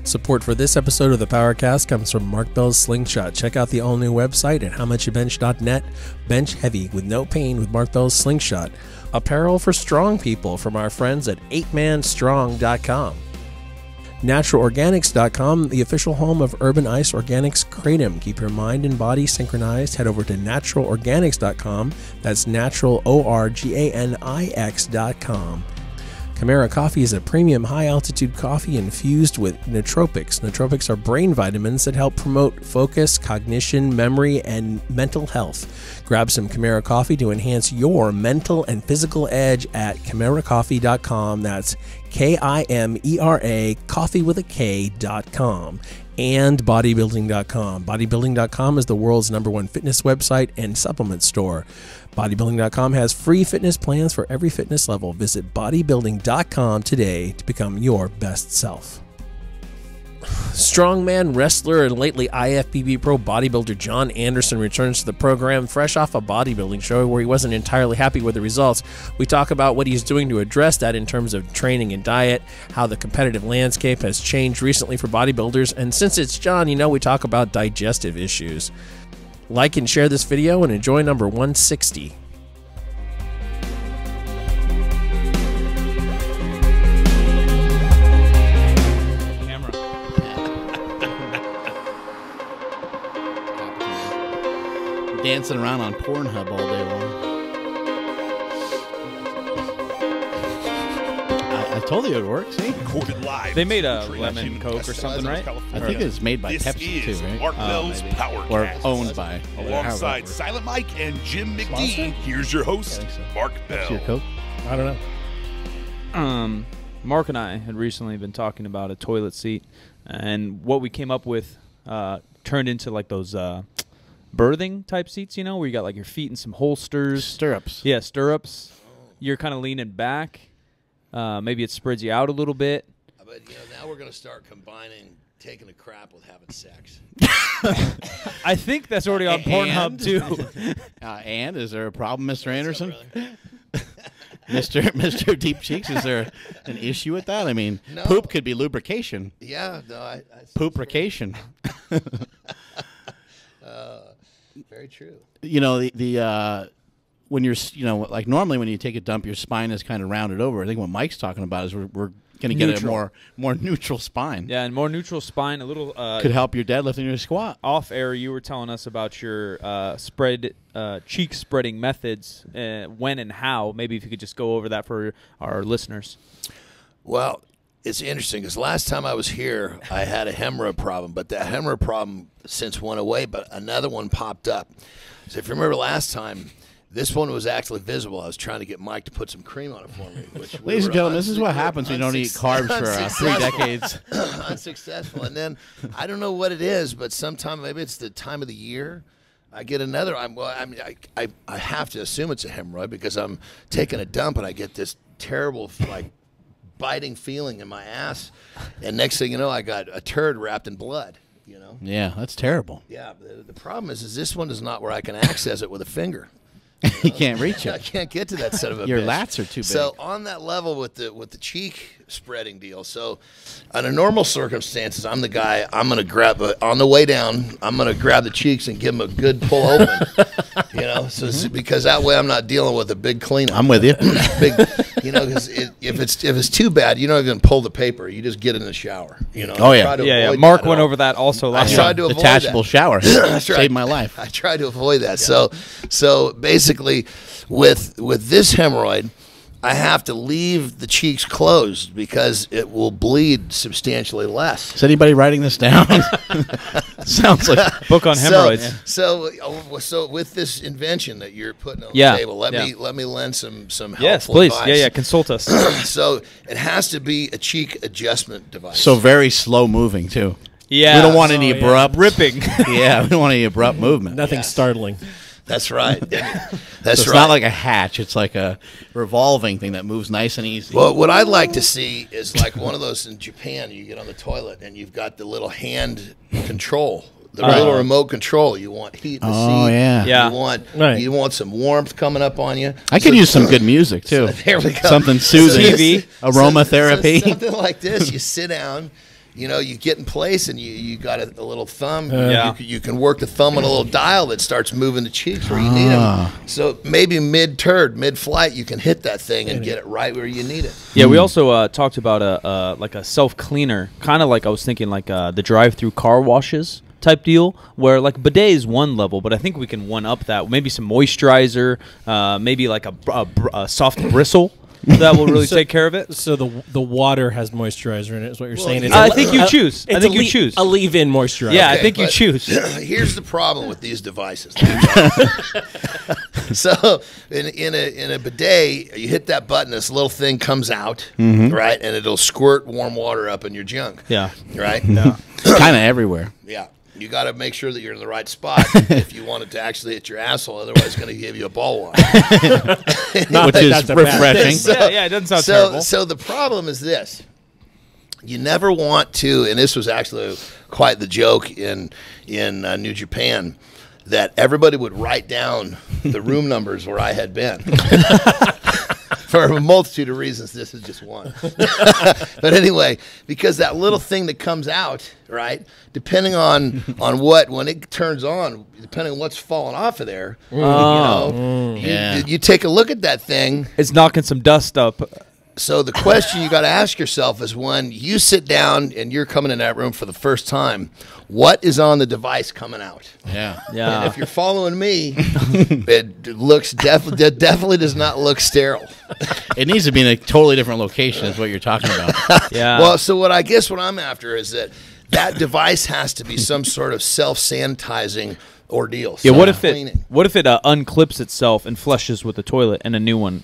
Support for this episode of the PowerCast comes from Mark Bell's Slingshot. Check out the all-new website at howmuchyoubench.net. Bench heavy with no pain with Mark Bell's Slingshot. Apparel for strong people from our friends at 8manstrong.com. NaturalOrganics.com, the official home of Urban Ice Organics Kratom. Keep your mind and body synchronized. Head over to NaturalOrganics.com. That's NaturalOrganix.com. Chimera Coffee is a premium high-altitude coffee infused with nootropics. Nootropics are brain vitamins that help promote focus, cognition, memory, and mental health. Grab some Chimera Coffee to enhance your mental and physical edge at chimeracoffee.com. That's K-I-M-E-R-A, coffee with a K.com. And bodybuilding.com. Bodybuilding.com is the world's #1 fitness website and supplement store. Bodybuilding.com has free fitness plans for every fitness level. Visit bodybuilding.com today to become your best self. Strongman, wrestler, and lately IFBB pro bodybuilder Jon Andersen returns to the program fresh off a bodybuilding show where he wasn't entirely happy with the results. We talk about what he's doing to address that in terms of training and diet, how the competitive landscape has changed recently for bodybuilders, and since it's Jon, you know we talk about digestive issues. Like and share this video and enjoy number 160. Dancing around on Pornhub all day long. I told you it works. See? They made a lemon Coke or something, right? I think it's made by Pepsi too, right? Mark Bell's PowerCast. Or owned by. Alongside Silent Mike and Jim McD, here's your host, Mark Bell. That's your Coke? I don't know. Mark and I had recently been talking about a toilet seat, and what we came up with turned into like those birthing type seats, you know, where you got like your feet in some holsters. Stirrups. Yeah, stirrups. You're kind of leaning back. Maybe it spreads you out a little bit. But, you know, now we're going to start combining taking a crap with having sex. I think that's already on Pornhub, too. And is there a problem, Mr. Anderson? Mr. Deep Cheeks, is there an issue with that? I mean, No. Poop could be lubrication. Yeah, no, I Pooprication. very true. You know, when you're, you know, like normally when you take a dump, your spine is kind of rounded over. I think what Mike's talking about is we're going to get a more neutral spine. Yeah, and more neutral spine, a little... could help your deadlift and your squat. Off air, you were telling us about your cheek spreading methods, when and how. Maybe if you could just go over that for our listeners. Well, it's interesting because last time I was here, I had a hemorrhoid problem, but that hemorrhoid problem since went away, but another one popped up. So if you remember last time, this one was actually visible. I was trying to get Mike to put some cream on it for me. Ladies and gentlemen, this is what happens when you don't eat carbs for 3 decades. Unsuccessful. And then I don't know what it is, but sometime maybe it's the time of the year. I get another. I have to assume it's a hemorrhoid because I'm taking a dump and I get this terrible like biting feeling in my ass, and next thing you know, I got a turd wrapped in blood. You know. Yeah, that's terrible. Yeah. The problem is this one is not where I can access it with a finger. You can't reach it. I can't get to that son of a Your bitch. lats are too big. So on that level with the cheek spreading deal. So under normal circumstances, I'm the guy. I'm going to grab on the way down. I'm going to grab the cheeks and give them a good pull open. You know, so because that way I'm not dealing with a big cleanup. I'm with you. Big, you know, because if it's too bad, you're not going to pull the paper. You just get in the shower. You know. Oh yeah. Yeah. Mark went over that also last I time. tried to avoid Detachable that. shower. Saved my life. I tried to avoid that. Yeah. So basically, with this hemorrhoid, I have to leave the cheeks closed because it will bleed substantially less. Is anybody writing this down? Sounds like book on hemorrhoids. So with this invention that you're putting on the table, let me lend some helpful yes, please. advice. Yeah, consult us. So it has to be a cheek adjustment device. so very slow moving too. Yeah, we don't want any abrupt ripping. Yeah, we don't want any abrupt movement. Nothing startling. That's right. That's It's not like a hatch. It's like a revolving thing that moves nice and easy. Well, what I'd like to see is like one of those in Japan. You get on the toilet and you've got the little hand control, the little remote control. You want heat in the seat. Oh yeah. You want some warmth coming up on you. I could use some good music too. There we go. Something soothing. TV. Aromatherapy. Something like this. You sit down. you get in place and you got a little thumb. Yeah. You can work the thumb on a little dial that starts moving the cheeks where you need them. So maybe mid-flight, you can hit that thing and get it right where you need it. Yeah, we also talked about a self cleaner, kind of like I was thinking like the drive-through car washes type deal, where like bidet is one level, but I think we can one up that. Maybe some moisturizer, maybe like a soft bristle. That will really take care of it. So the water has moisturizer in it, is what you're saying? It's I think you choose. I think you choose a leave-in moisturizer. Yeah, Okay, I think you choose. Here's the problem with these devices. So in a bidet, you hit that button, this little thing comes out, right, and it'll squirt warm water up in your junk. Yeah. Right. Yeah. Kind of everywhere. Yeah. You got to make sure that you're in the right spot if you want it to actually hit your asshole. Otherwise, it's going to give you a ball wash. Which is refreshing. Yeah, it doesn't sound terrible. So the problem is this. You never want to, and this was actually quite the joke in New Japan, that everybody would write down the room numbers where I had been. For a multitude of reasons, this is just one. But anyway, because that little thing that comes out, right, depending on when it turns on, depending on what's falling off of there, you take a look at that thing. It's knocking some dust up. So the question you got to ask yourself is, when you sit down and you're coming in that room for the first time, what is on the device coming out? Yeah. And if you're following me, it looks definitely does not look sterile. It needs to be in a totally different location is what you're talking about. Yeah. Well, so what I'm after is that device has to be some sort of self-sanitizing ordeal. Yeah, what if Self-cleaning. it unclips itself and flushes with the toilet and a new one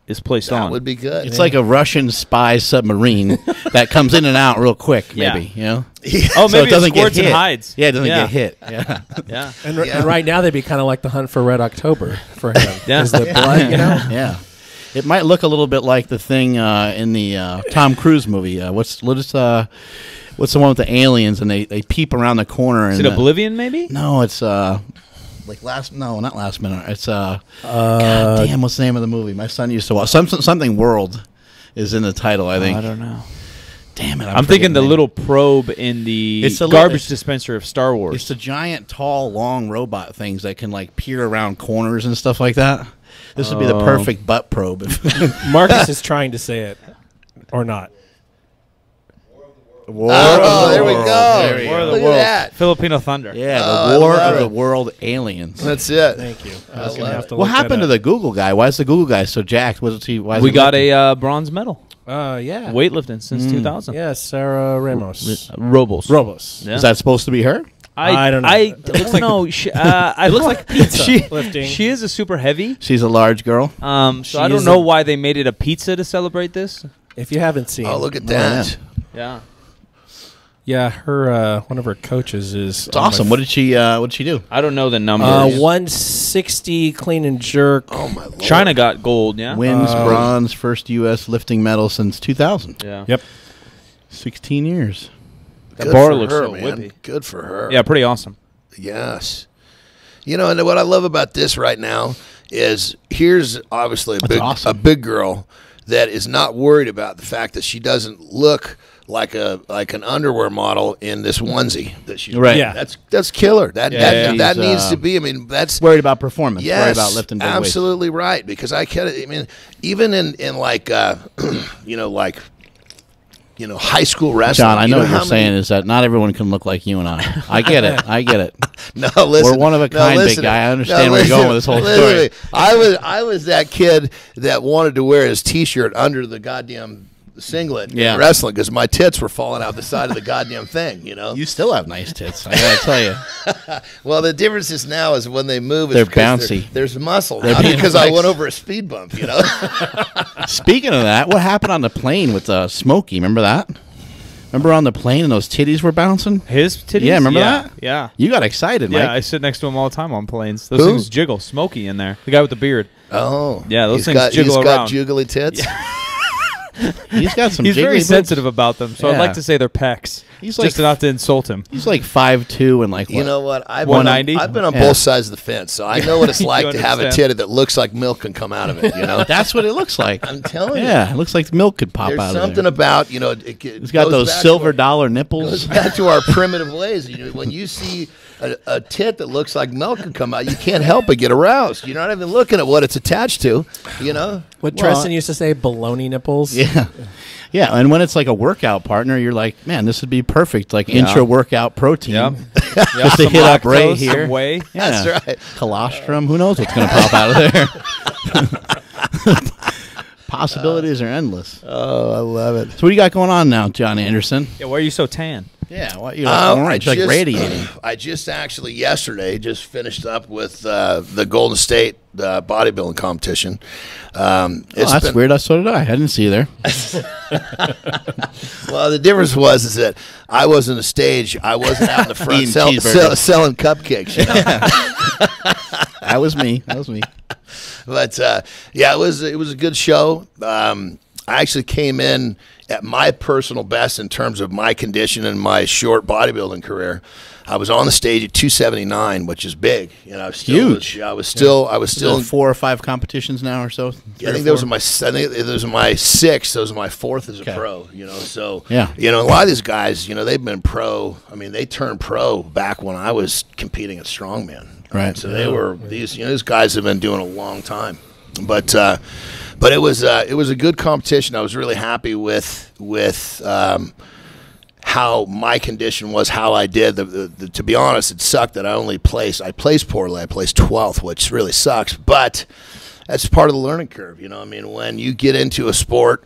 is placed on? That would be good. It's like a Russian spy submarine that comes in and out real quick, maybe, you know? Oh, So maybe it doesn't get squirts and hit. hides. Yeah, it doesn't get hit. Yeah. Yeah. And right now they'd be kind of like the hunt for Red October for him. Yeah. Is the blood, Yeah. It might look a little bit like the thing in the Tom Cruise movie. What's the one with the aliens and they peep around the corner? Is and it Oblivion, maybe? No, it's like not Last Minute. It's God damn, what's the name of the movie? My son used to watch something World is in the title. I think. I don't know. Damn it! I'm thinking the little probe in the garbage dispenser of Star Wars. It's the giant, tall, long robot things that can like peer around corners and stuff like that. This would be the perfect butt probe. Marcus is trying to say it, or not. there we go. War of the Look World. at that. Filipino Thunder. Yeah, the War love of it. the World Aliens. That's it. Thank you. I I was gonna love have it. to. What look happened that to the Google guy? Why is the Google guy so jacked? Why is We he got lifting? a bronze medal. Yeah. Weightlifting since 2000. Yeah, Sarah Ramos. Robles. Robles. Yeah. Is that supposed to be her? I don't know. It looks like no. It looks like pizza lifting. She is a super heavy. She's a large girl. So I She don't is know a- why they made it a pizza to celebrate this. If you haven't seen, Oh, look at that. Yeah. yeah, her one of her coaches is. It's awesome. What did she do? I don't know the numbers. 160 clean and jerk. Oh my Lord. China got gold. Yeah. Wins bronze, first U.S. lifting medal since 2000. Yeah. Yep. 16 years. That Good bar for looks her, so man. whippy. Good for her. Yeah, pretty awesome. Yes. And what I love about this right now is here's obviously a big girl that is not worried about the fact that she doesn't look like an underwear model in this onesie that she's Right. Yeah. That's killer. That She's, needs to be. I mean, that's Worried about performance. yes, Worried about lifting big weights. absolutely right. Because I mean, even in like high school wrestling. John, I know what how you're saying is that not everyone can look like you and I. I get it. I get it. No, listen. We're one of a kind, big listen. guy. I understand where you're going with this whole story. I was that kid that wanted to wear his T-shirt under the goddamn singlet in wrestling because my tits were falling out the side of the goddamn thing. You still have nice tits. I gotta tell you. Well, the difference is now is when they move, They're it's because bouncy. There's muscle They're now being because I flexed. went over a speed bump. Speaking of that, what happened on the plane with Smokey? Remember that? Remember on the plane and those titties were bouncing? His titties? Yeah, remember that? Yeah. You got excited, Yeah, Mike. I sit next to him all the time on planes. Those Who? things jiggle. Smokey in there. The guy with the beard. Oh, Yeah, those he's things got, jiggle he's got around. jiggly tits. He's got some. He's jiggly very boobs. sensitive about them, so I'd Yeah. like to say they're pecs. He's just like- not to insult him. He's like 5'2" and like You know what? I've 190? been on Yeah. both sides of the fence, so I know what it's like You to have a understand. titty that looks like milk can come out of it. You know, That's what it looks like. I'm telling you. Yeah, it looks like milk could pop There's out of something there. about He's got those silver dollar nipples. Goes back to our primitive ways. When you see a tit that looks like milk can come out, you can't help but get aroused. You're not even looking at what it's attached to. You know, What Well, Tristan used to say, baloney nipples. Yeah. Yeah, and when it's like a workout partner, you're like, man, this would be perfect, like intra-workout protein. Yep. Just to Some hit up right lactose, some here. whey. Yeah. That's right. Colostrum. Who knows what's going to pop out of there? Possibilities are endless. oh, I love it. So what do you got going on now, Jon Andersen? Yeah, why are you so tan? Yeah, well, you're like orange, like radiating. I just actually yesterday just finished up with the Golden State bodybuilding competition. That's been- weird. So did I. I didn't see you there. Well, the difference was that I wasn't on the stage. I wasn't out in the front Eating cheeseburgers. selling cupcakes. You know? That was me. That was me. But yeah, it was a good show. I actually came in at my personal best in terms of my condition and my short bodybuilding career. I was on the stage at 279, which is big. You know, I was still, Huge. I was still Still 4 or 5 competitions now or so. I think those are my. I think those are my 6. Those are my 4th as a Okay. pro. You know, so Yeah. You know, a lot of these guys, you know, they've been pro. I mean, they turned pro back when I was competing at Strongman. Right. So they were these. You know, these guys have been doing a long time. But it was a good competition. I was really happy with how my condition was, how I did. To be honest, it sucked that I only placed. I placed poorly. I placed 12th, which really sucks. But that's part of the learning curve. You know, I mean, when you get into a sport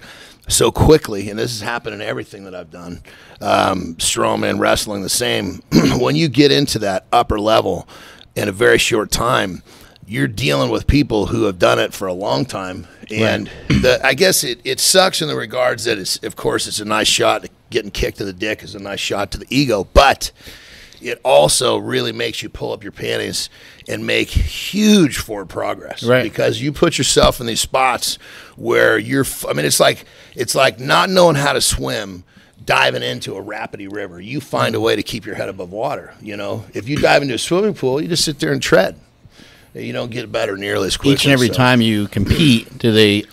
so quickly, and this has happened in everything that I've done, strongman, wrestling, the same. When you get into that upper level in a very short time, you're dealing with people who have done it for a long time. And I guess it sucks in the regards that, of course, it's a nice shot. Getting kicked in the dick is a nice shot to the ego. But it also really makes you pull up your panties and make huge forward progress. Right. Because you put yourself in these spots where it's like not knowing how to swim, diving into a rapidy river. You find a way to keep your head above water. You know, if you dive into a swimming pool, you just sit there and tread. You don't get better nearly as quickly. Each and every time you compete,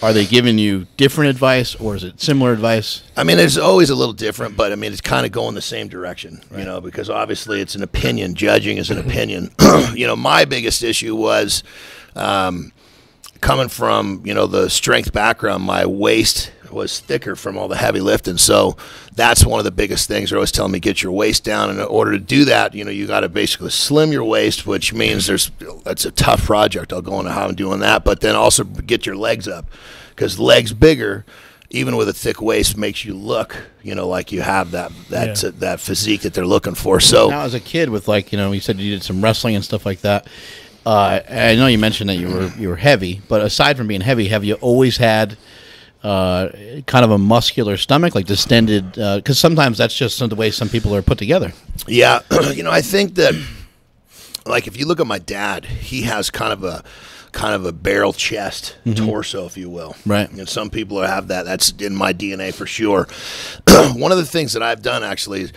are they giving you different advice or is it similar advice? I mean, it's always a little different, but I mean, it's kind of going the same direction, you know, because obviously it's an opinion. Judging is an opinion. You know, my biggest issue was coming from, you know, the strength background. My waist was thicker from all the heavy lifting, so that's one of the biggest things. They're always telling me, get your waist down, and in order to do that, you know, you got to basically slim your waist, which means that's a tough project. I'll go into how I'm doing that, but then also get your legs up, because legs bigger, even with a thick waist, makes you look, you know, like you have that physique that they're looking for. So Now, as a kid with, like, you know, you said you did some wrestling and stuff like that. I know you mentioned that you were heavy, but aside from being heavy, have you always had kind of a muscular stomach, like distended? Because sometimes that's just the way some people are put together. yeah, you know, I think that, like, if you look at my dad, he has kind of a barrel chest torso, if you will. Right. And some people have that. That's in my DNA for sure. One of the things that I've done actually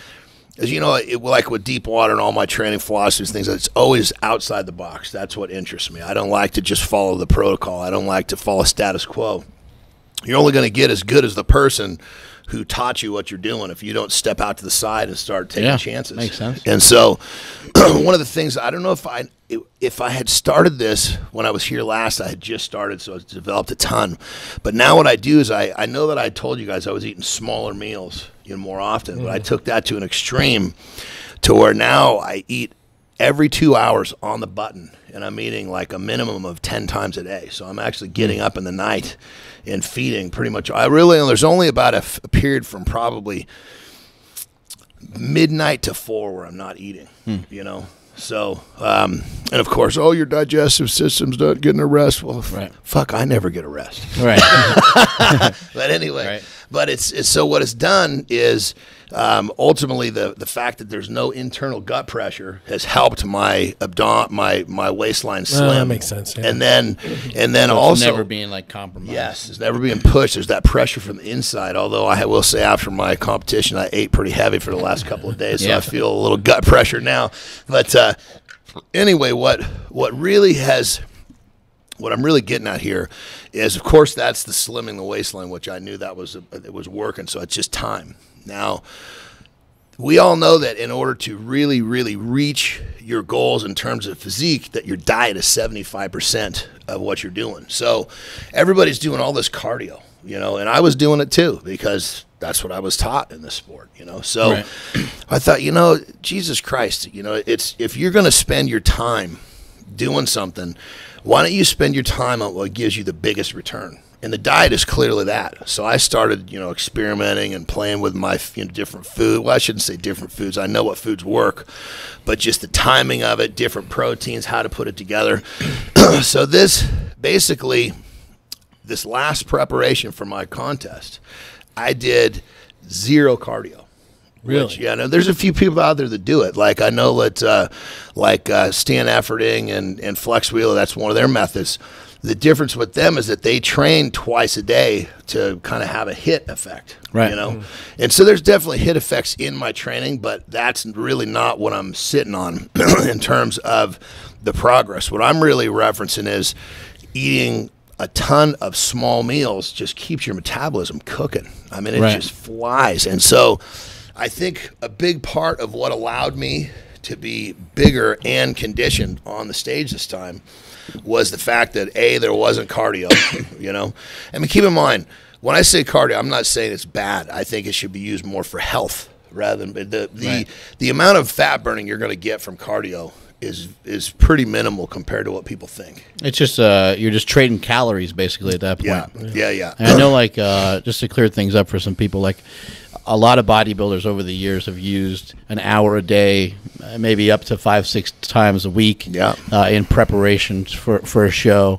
is, you know, like with deep water and all my training philosophies, things, it's always outside the box. That's what interests me. I don't like to just follow the protocol. I don't like to follow status quo. You're only going to get as good as the person who taught you what you're doing if you don't step out to the side and start taking chances. Makes sense. And so one of the things, I don't know if I had started this when I was here last, I had just started, so it's developed a ton. But now what I do is I know that I told you guys I was eating smaller meals, you know, more often, but I took that to an extreme to where now I eat every 2 hours on the button, and I'm eating like a minimum of 10 times a day. So I'm actually getting up in the night and feeding pretty much. There's only about a period from probably midnight to 4 where I'm not eating, you know. So, and of course, your digestive system's not getting a rest. Well, fuck, I never get a rest. Right. But anyway, But it's so what it's done is ultimately the fact that there's no internal gut pressure has helped my my waistline slim. That makes sense. Yeah. And then So also never being like compromised. yes, it's never being pushed. There's that pressure from the inside. Although I will say after my competition, I ate pretty heavy for the last couple of days, so Yeah. I feel a little gut pressure now. But anyway, what really has. What I'm really getting at here is, of course, that's the slimming the waistline, which I knew that it was working. So it's just time. Now, we all know that in order to really, really reach your goals in terms of physique, that your diet is 75% of what you're doing. So everybody's doing all this cardio, and I was doing it too because that's what I was taught in the sport, So Right. I thought, Jesus Christ, it's if you're going to spend your time doing something, why don't you spend your time on what gives you the biggest return? And the diet is clearly that. So I started, experimenting and playing with my different food. Well, I shouldn't say different foods. I know what foods work, but just the timing of it, different proteins, how to put it together. So this last preparation for my contest, I did 0 cardio. Really? Which, yeah, no, there's a few people out there that do it. Like I know that, Stan Efforting and Flex Wheeler, that's one of their methods. The difference with them is that they train twice a day to kind of have a hit effect, Right. And so there's definitely hit effects in my training, but that's really not what I'm sitting on in terms of the progress. What I'm really referencing is eating a ton of small meals just keeps your metabolism cooking. I mean, it Right. just flies. And so I think a big part of what allowed me to be bigger and conditioned on the stage this time was the fact that there wasn't cardio, I mean, keep in mind, when I say cardio, I'm not saying it's bad. I think it should be used more for health rather than the amount of fat burning you're going to get from cardio is pretty minimal compared to what people think. It's just you're just trading calories basically at that point. Yeah. And I know, just to clear things up for some people, like a lot of bodybuilders over the years have used an hour a day, maybe up to 5-6 times a week, in preparation for a show,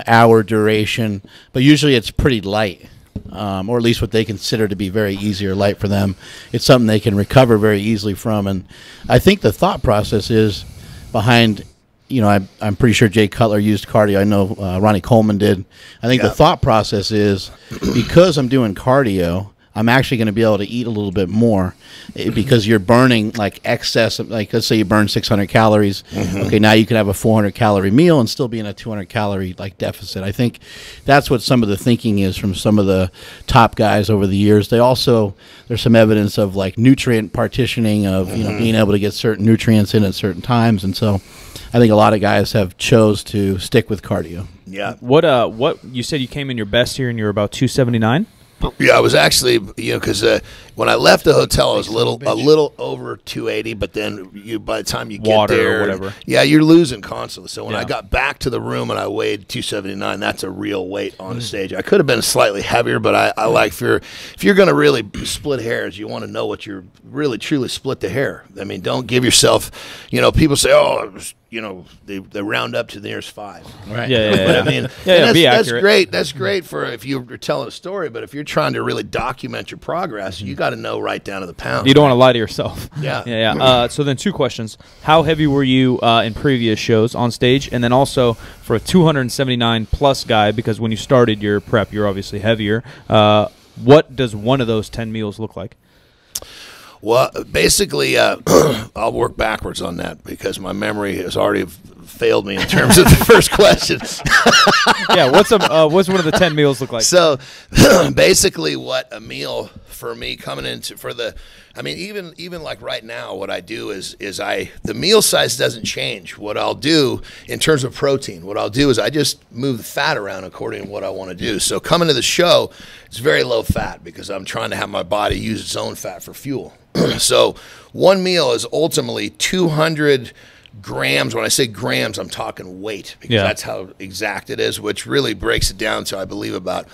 hour duration, but usually it's pretty light. Or at least what they consider to be very easy or light for them. It's something they can recover very easily from. And I think the thought process is behind, I'm pretty sure Jay Cutler used cardio. I know Ronnie Coleman did. I think the thought process is because I'm doing cardio, I'm actually going to be able to eat a little bit more because you're burning like excess. Like let's say you burn 600 calories. Okay, now you can have a 400 calorie meal and still be in a 200 calorie like deficit. I think that's what some of the thinking is from some of the top guys over the years. There's some evidence of like nutrient partitioning of being able to get certain nutrients in at certain times, and so I think a lot of guys have chose to stick with cardio. Yeah. What you said you came in your best here and you're about 279? Yeah, I was actually, because when I left the hotel, I was a little over 280. But then by the time you get Water there, or whatever. Yeah, you're losing constantly. So when I Yeah. got back to the room and I weighed 279, that's a real weight on the stage. I could have been slightly heavier, but I like if you're going to really split hairs, you want to know what you're really truly split the hair. I mean, don't give yourself. People say, they round up to the nearest 5. Right. Yeah. But I mean, Yeah, be that's accurate. great. That's great for if you're telling a story. But if you're trying to really document your progress, you got to know right down to the pound. You don't want to lie to yourself. Yeah. Yeah. So then 2 questions. How heavy were you in previous shows on stage? And then also for a 279 plus guy, because when you started your prep, you're obviously heavier. What does one of those 10 meals look like? Well, basically, I'll work backwards on that because my memory has already failed me in terms of the first question. Yeah, what's one of the 10 meals look like? So basically what a meal for me coming into even like right now, what I do is the meal size doesn't change. What I'll do in terms of protein, what I'll do is I just move the fat around according to what I want to do. So coming to the show, it's very low fat because I'm trying to have my body use its own fat for fuel. So one meal is ultimately 200 grams. When I say grams, I'm talking weight because that's how exact it is, which really breaks it down to, I believe, about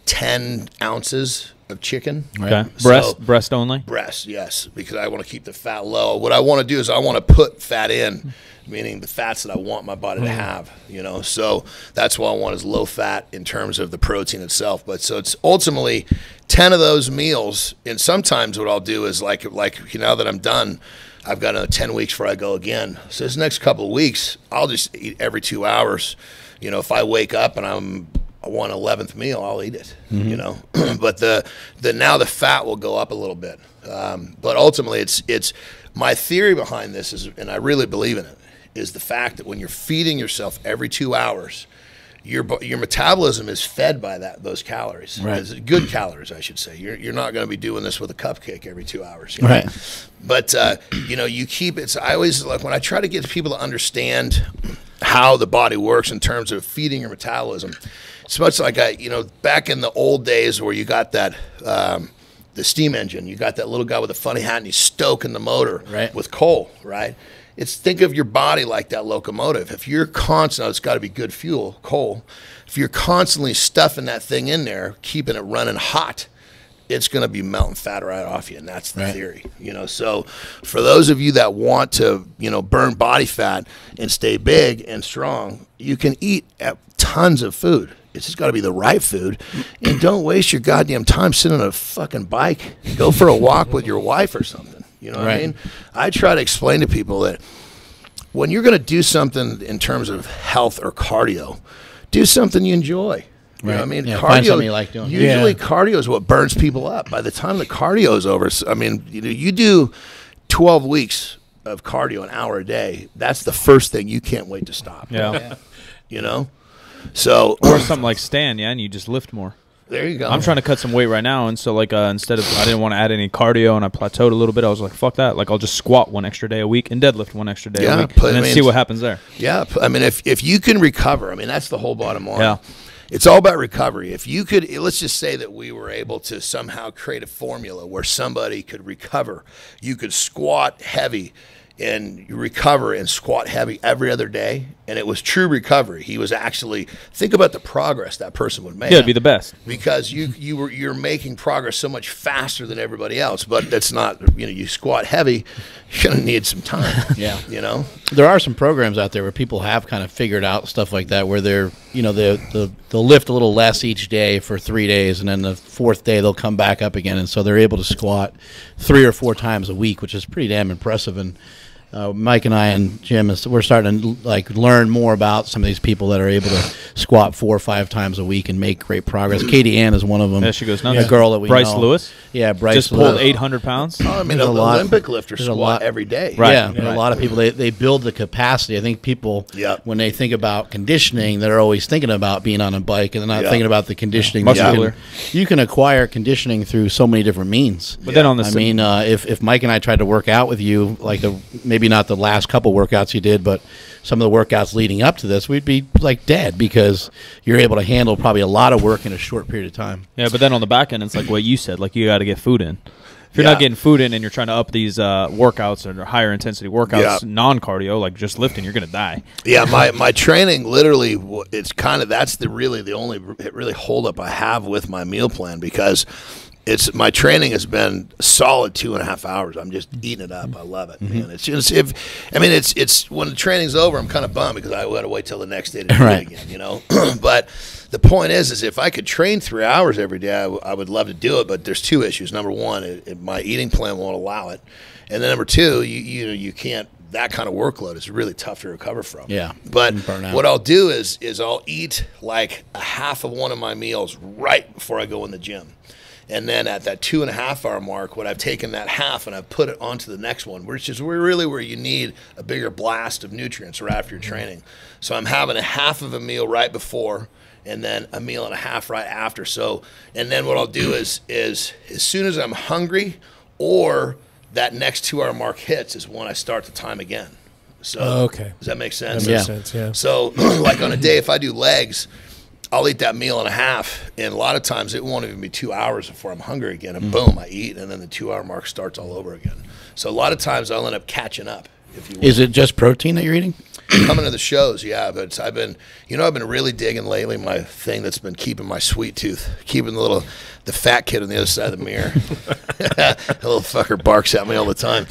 10 ounces of chicken. Okay. So- Breast only. Breast, yes, because I want to keep the fat low. What I want to do is I want to put fat in, meaning the fats that I want my body to have, you know. So that's what I want is low fat in terms of the protein itself. But so it's ultimately 10 of those meals, and sometimes what I'll do is like now that I'm done, I've got another 10 weeks before I go again. So this next couple of weeks, I'll just eat every 2 hours. You know, if I wake up and I want 11th meal, I'll eat it, you know. But now the fat will go up a little bit. But ultimately, it's my theory behind this is, and I really believe in it, is the fact that when you're feeding yourself every 2 hours, your metabolism is fed by those calories. Right. It's good calories, I should say. You're not going to be doing this with a cupcake every 2 hours. You know? Right. But, you know, you keep it. I always, like, when I try to get people to understand how the body works in terms of feeding your metabolism, it's much like, you know, back in the old days where you got that, the steam engine, you got that little guy with a funny hat and he's stoking the motor with coal, right? Think of your body like that locomotive. If you're constantly, it's got to be good fuel, coal. If you're constantly stuffing that thing in there, keeping it running hot, it's going to be melting fat right off you, and that's the theory. You know, so for those of you that want to, you know, burn body fat and stay big and strong, you can eat tons of food. It's just got to be the right food, and don't waste your goddamn time sitting on a fucking bike. Go for a walk with your wife or something. You know what I mean? I try to explain to people that when you're going to do something in terms of health or cardio, do something you enjoy. You know what I mean? Yeah, cardio, find something you like doing. Usually cardio is what burns people up. By the time the cardio is over, I mean, you do 12 weeks of cardio an hour a day. That's the first thing you can't wait to stop. Yeah. You know? So Or something like stand, and you just lift more. there you go. I'm trying to cut some weight right now, and so like instead of I didn't want to add any cardio, and I plateaued a little bit. I was like, fuck that. Like I'll just squat one extra day a week and deadlift one extra day a week, and then see what happens there. Yeah, I mean, if you can recover, I mean, that's the whole bottom line. Yeah. It's all about recovery. If you could, let's just say that we were able to somehow create a formula where somebody could recover. You could squat heavy and you recover and squat heavy every other day, and it was true recovery. He was actually, think about the progress that person would make. Yeah, it'd be the best. Because you're making progress so much faster than everybody else. But that's not, you know, you squat heavy, you're gonna need some time. Yeah. You know? There are some programs out there where people have kind of figured out stuff like that, where they're, you know, they'll lift a little less each day for 3 days, and then the fourth day they'll come back up again, and so they're able to squat 3 or 4 times a week, which is pretty damn impressive. And Mike and I and Jim, we're starting to like learn more about some of these people that are able to squat 4 or 5 times a week and make great progress. Katie Ann is one of them. Yeah, she goes nuts. A girl that we Bryce know. Lewis. Yeah, Bryce Just Lewis. pulled 800 pounds. I mean, There's an a lot- Olympic lifter there's a squat lot- every day. Right. Yeah, but a lot of people, they build the capacity. I think people, when they think about conditioning, they're always thinking about being on a bike, and they're not thinking about the conditioning. Muscular. You can acquire conditioning through so many different means. But then on the I mean, if Mike and I tried to work out with you, like maybe not the last couple workouts you did, but some of the workouts leading up to this, we'd be like dead because you're able to handle probably a lot of work in a short period of time. Yeah, but then on the back end, it's like what you said. Like you got to get food in. If you're not getting food in and you're trying to up these workouts or higher intensity workouts, non-cardio, like just lifting, you're going to die. Yeah, my training literally, it's kind of, that's the only really hold up I have with my meal plan, because my training has been solid 2.5 hours. I'm just eating it up. I love it. Man. It's just, it's when the training's over, I'm kind of bummed because I got to wait till the next day to do it again, you know. But the point is if I could train 3 hours every day, I would love to do it. But there's 2 issues. Number one, my eating plan won't allow it, and then number 2, you can't. That kind of workload is really tough to recover from. Yeah. But what I'll do is I'll eat like a half of one of my meals right before I go in the gym. And then at that 2.5 hour mark, when I've taken that half and I've put it onto the next one, which is really where you need a bigger blast of nutrients right after your training. So I'm having a half of a meal right before, and then a meal and a half right after. So, and then what I'll do is as soon as I'm hungry or that next 2 hour mark hits is when I start the time again. So does that make sense? That makes sense, yeah. So like on a day, if I do legs, I'll eat that meal and a half, and a lot of times it won't even be 2 hours before I'm hungry again, and boom, I eat, and then the 2 hour mark starts all over again. So a lot of times I'll end up catching up, if you will. Is it just protein that you're eating? Coming to the shows, yeah, but I've been really digging lately my thing that's been keeping my sweet tooth, keeping the fat kid on the other side of the mirror. The little fucker barks at me all the time.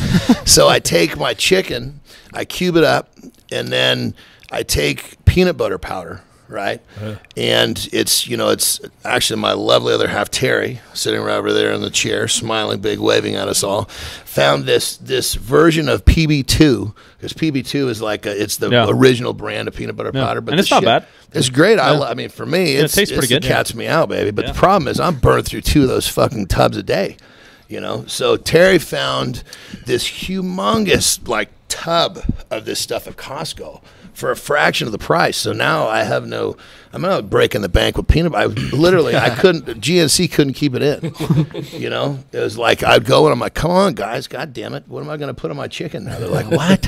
So I take my chicken, I cube it up, and then I take peanut butter powder, right? And it's actually my lovely other half, Terry, sitting right over there in the chair, smiling big, waving at us all, found this version of PB2, because PB2 is like it's the original brand of peanut butter powder. But and it's not bad. It's great. I mean, for me, it tastes pretty good. It cats me out, baby. But the problem is I'm burned through 2 of those fucking tubs a day, So Terry found this humongous, like, tub of this stuff at Costco for a fraction of the price. So now I'm not breaking the bank with peanut butter. GNC couldn't keep it in. It was like, I'd go and I'm like, come on, guys, God damn it. What am I going to put on my chicken now? They're like, what?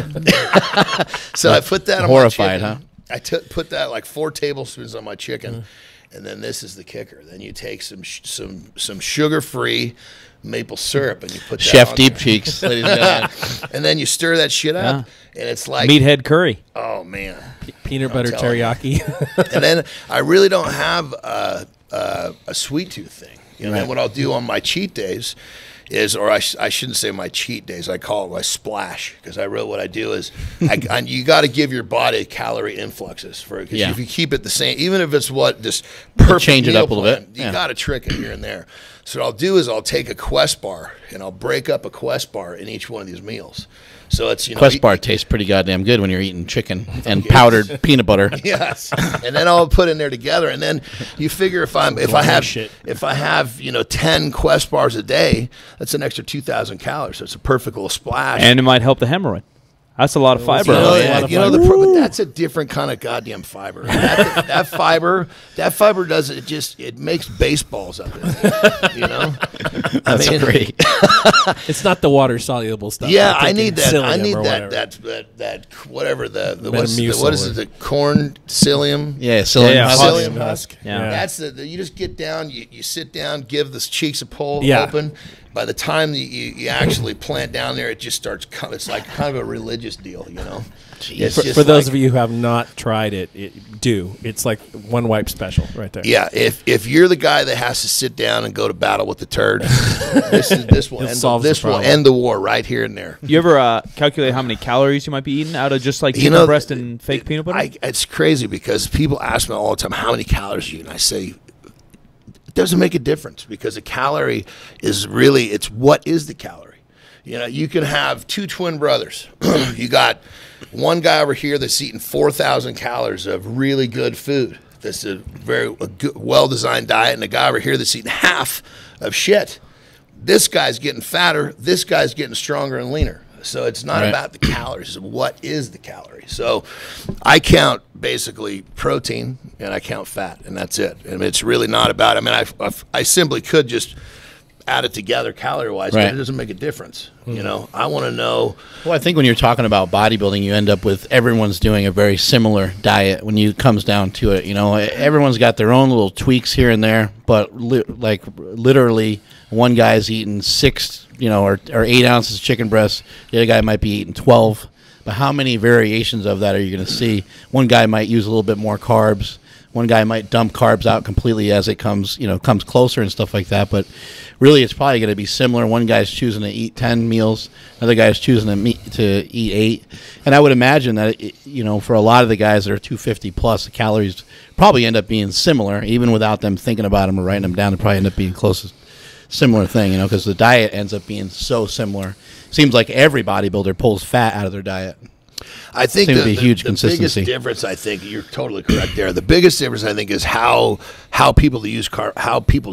So I put that on Horrified, my chicken. huh? I put that like 4 tablespoons on my chicken. And then this is the kicker. Then you take some sugar-free maple syrup and you put that Chef on Deep there. Cheeks. Ladies and gentlemen. And then you stir that shit up, and it's like meathead curry. Oh man, Peanut butter teriyaki. And then I really don't have a sweet tooth thing. And what I'll do on my cheat days is, or I shouldn't say my cheat days, I call it my splash, because what I do is you got to give your body calorie influxes because if you keep it the same, even if it's this perfect change it meal up a little plan, bit. you got to trick it here and there. So what I'll do is I'll take a Quest bar and I'll break up a Quest bar in each one of these meals. So it's Quest bar tastes pretty goddamn good when you're eating chicken and powdered peanut butter. Yes, and then I'll put in there together, and then you figure if I have 10 Quest bars a day, that's an extra 2,000 calories. So it's a perfect little splash, And it might help the hemorrhoid. That's a lot of fiber. But that's a different kind of goddamn fiber. That fiber does it. It makes baseballs up in it. That's great. It's not the water soluble stuff. Yeah, I need that. I need that whatever what is it? The corn psyllium. Yeah, psyllium husk. Yeah. That's you just get down. You sit down, give the cheeks a pull, open. By the time you actually plant down there, it just starts. It's like kind of a religious deal, For those of you who have not tried it, it's like one wipe special right there. Yeah, if you're the guy that has to sit down and go to battle with the turd, this will end the war right here and there. You ever calculate how many calories you might be eating out of just like chicken breast and fake peanut butter? It's crazy because people ask me all the time, how many calories you eat? And I say, doesn't make a difference, because a calorie is really, it's what is the calorie. You can have 2 twin brothers. You got one guy over here that's eating 4,000 calories of really good food. That's a very well-designed diet, and a guy over here that's eating half of shit. This guy's getting fatter. This guy's getting stronger and leaner. So it's not about the calories. It's what is the calorie. So I count basically protein and I count fat, and that's it. I mean, it's really not about. I mean, I simply could just add it together calorie-wise, but it doesn't make a difference. I want to know. Well, I think when you're talking about bodybuilding, you end up with everyone's doing a very similar diet when it comes down to it. Everyone's got their own little tweaks here and there, but literally one guy's eating 6 or 8 ounces of chicken breast. The other guy might be eating 12. But how many variations of that are you going to see? One guy might use a little bit more carbs. One guy might dump carbs out completely as it comes closer and stuff like that. But really, it's probably going to be similar. One guy's choosing to eat 10 meals. Another guy's choosing to eat 8. And I would imagine that, for a lot of the guys that are 250 plus, the calories probably end up being similar, even without them thinking about them or writing them down. They probably end up being closest. Similar thing, because the diet ends up being so similar. Seems like every bodybuilder pulls fat out of their diet. I think the consistency. Biggest difference, I think you're totally correct there. The biggest difference, I think, is how people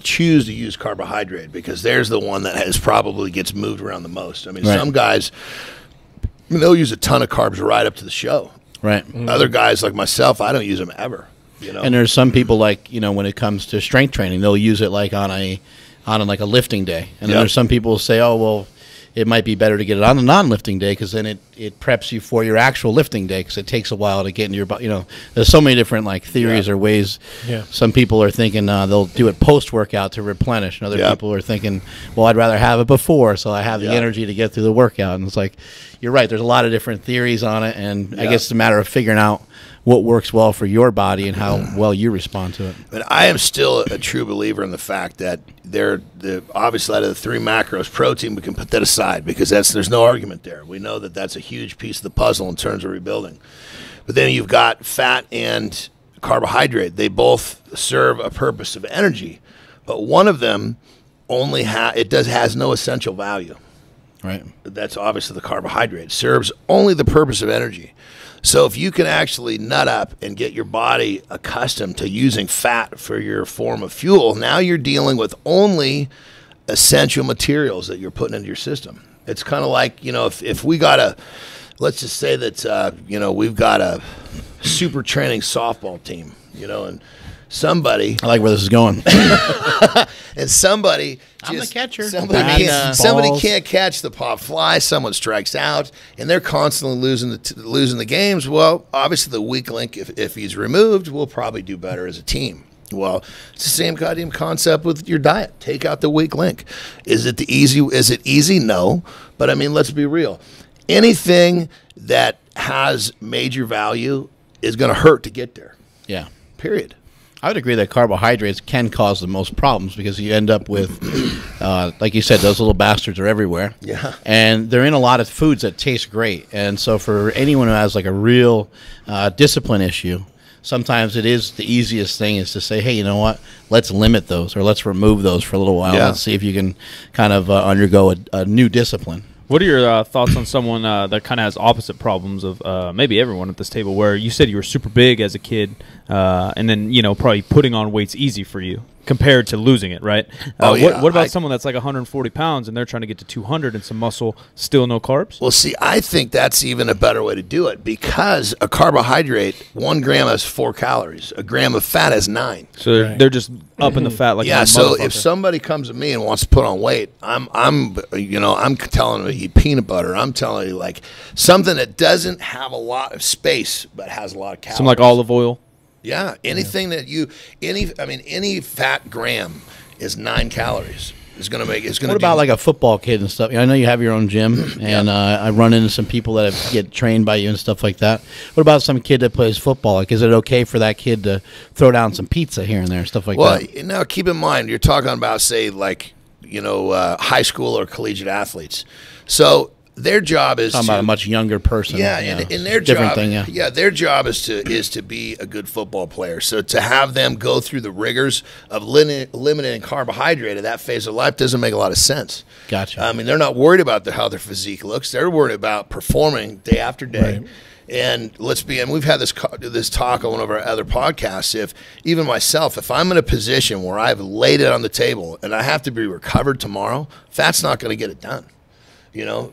choose to use carbohydrate, because there's the one that probably gets moved around the most. I mean, some guys, they'll use a ton of carbs right up to the show. Right. Other guys like myself, I don't use them ever. And there's some people when it comes to strength training, they'll use it like on a lifting day. And then there's some people who say, oh, well, it might be better to get it on the non-lifting day, because then it preps you for your actual lifting day, because it takes a while to get into your body. There's so many different like theories or ways. Yeah. Some people are thinking they'll do it post-workout to replenish, and other people are thinking, well, I'd rather have it before so I have the energy to get through the workout. And it's like, you're right, there's a lot of different theories on it, and I guess it's a matter of figuring out what works well for your body and how well you respond to it. But I am still a true believer in the fact that obviously out of the 3 macros, protein, we can put that aside, because there's no argument there. We know that that's a huge piece of the puzzle in terms of rebuilding. But then you've got fat and carbohydrate. They both serve a purpose of energy, but one of them has no essential value. Right. That's obviously the carbohydrate. It serves only the purpose of energy. So if you can actually nut up and get your body accustomed to using fat for your form of fuel, now you're dealing with only essential materials that you're putting into your system. It's kind of like, if we got let's just say that, we've got a super training softball team, and somebody. I like where this is going. And somebody. I'm the catcher. Somebody can't catch the pop fly. Someone strikes out, and they're constantly losing the games. Well, obviously the weak link, if he's removed, will probably do better as a team. Well, it's the same goddamn concept with your diet. Take out the weak link. Is it easy? No. But I mean, let's be real. Anything that has major value is going to hurt to get there. Yeah. Period. I would agree that carbohydrates can cause the most problems, because you end up with, like you said, those little bastards are everywhere. Yeah. And they're in a lot of foods that taste great. And so for anyone who has like a real discipline issue, sometimes it is the easiest thing is to say, hey, you know what? Let's limit those, or let's remove those for a little while. Yeah. Let's see if you can kind of undergo a new discipline. What are your thoughts on someone that kind of has opposite problems of maybe everyone at this table, where you said you were super big as a kid, and then, probably putting on weight's easy for you compared to losing it, right? What about someone that's like 140 pounds and they're trying to get to 200 and some muscle, still no carbs? Well, see, I think that's even a better way to do it, because a carbohydrate, 1 gram has 4 calories. A gram of fat has 9. So they're just up in the fat like a so motherfucker. if somebody comes to me and wants to put on weight, I'm telling them to eat peanut butter. I'm telling you, like, something that doesn't have a lot of space but has a lot of calories. Some like olive oil. Yeah, anything that any fat gram is 9 calories. What about like a football kid and stuff? I know you have your own gym, and I run into some people that get trained by you and stuff like that. What about some kid that plays football? Like, is it okay for that kid to throw down some pizza here and there and stuff like that? Well, now keep in mind, you're talking about, say, like, high school or collegiate athletes. So their job is talking about a much younger person. Yeah, and their job, their job is to be a good football player. So to have them go through the rigors of eliminating carbohydrate at that phase of life doesn't make a lot of sense. Gotcha. I mean, they're not worried about how their physique looks. They're worried about performing day after day. Right. And we've had this talk on one of our other podcasts. Even myself, if I'm in a position where I've laid it on the table and I have to be recovered tomorrow, fat's not going to get it done.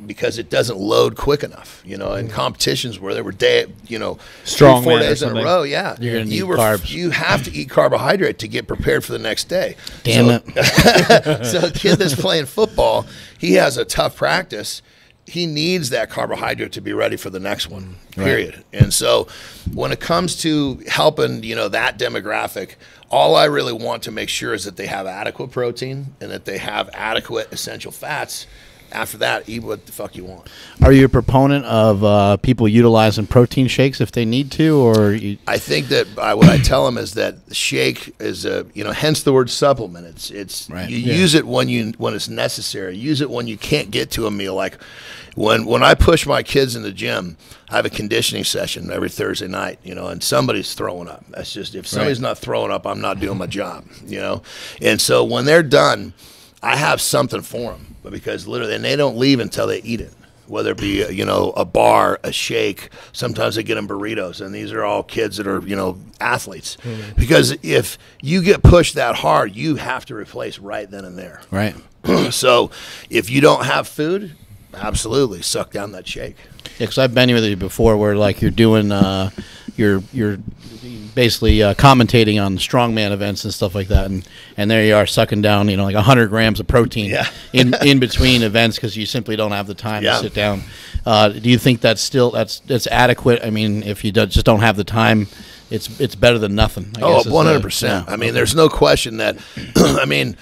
Because it doesn't load quick enough. In competitions where there were Strongman 4 days in a row, you're gonna need carbs. You have to eat carbohydrate to get prepared for the next day. Damn it! So a kid that's playing football, he has a tough practice. He needs that carbohydrate to be ready for the next one. Period. Right. And so, when it comes to helping, that demographic, all I really want to make sure is that they have adequate protein and that they have adequate essential fats. After that, eat what the fuck you want. Are you a proponent of people utilizing protein shakes if they need to, or I think that what I tell them is that shake is hence the word supplement. It's right. You use it when it's necessary. Use it when you can't get to a meal. Like when I push my kids in the gym, I have a conditioning session every Thursday night. And somebody's throwing up. That's just, if somebody's not throwing up, I'm not doing my job. And so when they're done, I have something for them. Because literally, and they don't leave until they eat it, whether it be a bar, a shake. Sometimes they get them burritos, and these are all kids that are athletes. Mm-hmm. Because if you get pushed that hard, you have to replace right then and there. Right. So if you don't have food, absolutely suck down that shake. Yeah, because I've been with you before, where like you're doing you're basically commentating on strongman events and stuff like that, and there you are sucking down like 100 grams of protein in between events because you simply don't have the time to sit down. Do you think that's adequate? I mean, if you just don't have the time, it's better than nothing. I guess 100%. I mean, there's no question that. I mean,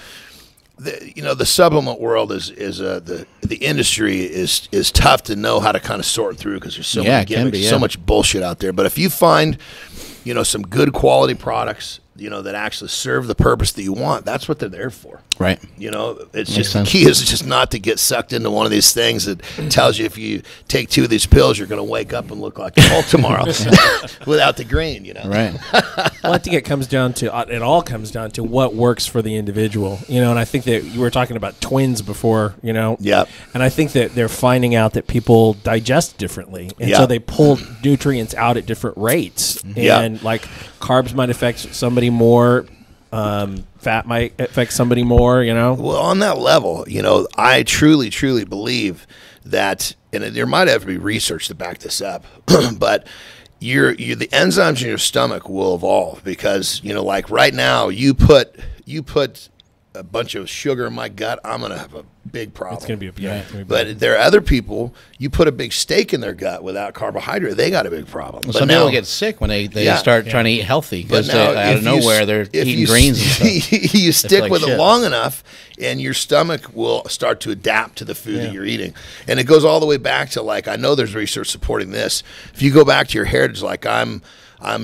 the supplement world is the industry is tough to know how to kind of sort through because there's so many gimmicks, so much bullshit out there. But if you find some good quality products that actually serve the purpose that you want, that's what they're there for. Right. It's just the key is just not to get sucked into one of these things that tells you if you take 2 of these pills, you're going to wake up and look like Hulk tomorrow without the green, Right. Well, I think it all comes down to what works for the individual, and I think that you were talking about twins before, Yep. And I think that they're finding out that people digest differently, and so they pull nutrients out at different rates, and like carbs might affect somebody more, fat might affect somebody more, Well, on that level, I truly, truly believe that, and there might have to be research to back this up, but the enzymes in your stomach will evolve because, like right now, you put a bunch of sugar in my gut, I'm going to have a big problem. It's going to be a But there are other people, you put a big steak in their gut without carbohydrate, they got a big problem. Well, some people get sick when they start trying to eat healthy because out of nowhere they're eating greens and stuff. You stick with it long enough, and your stomach will start to adapt to the food that you're eating. And it goes all the way back to, I know there's research supporting this. If you go back to your heritage, I'm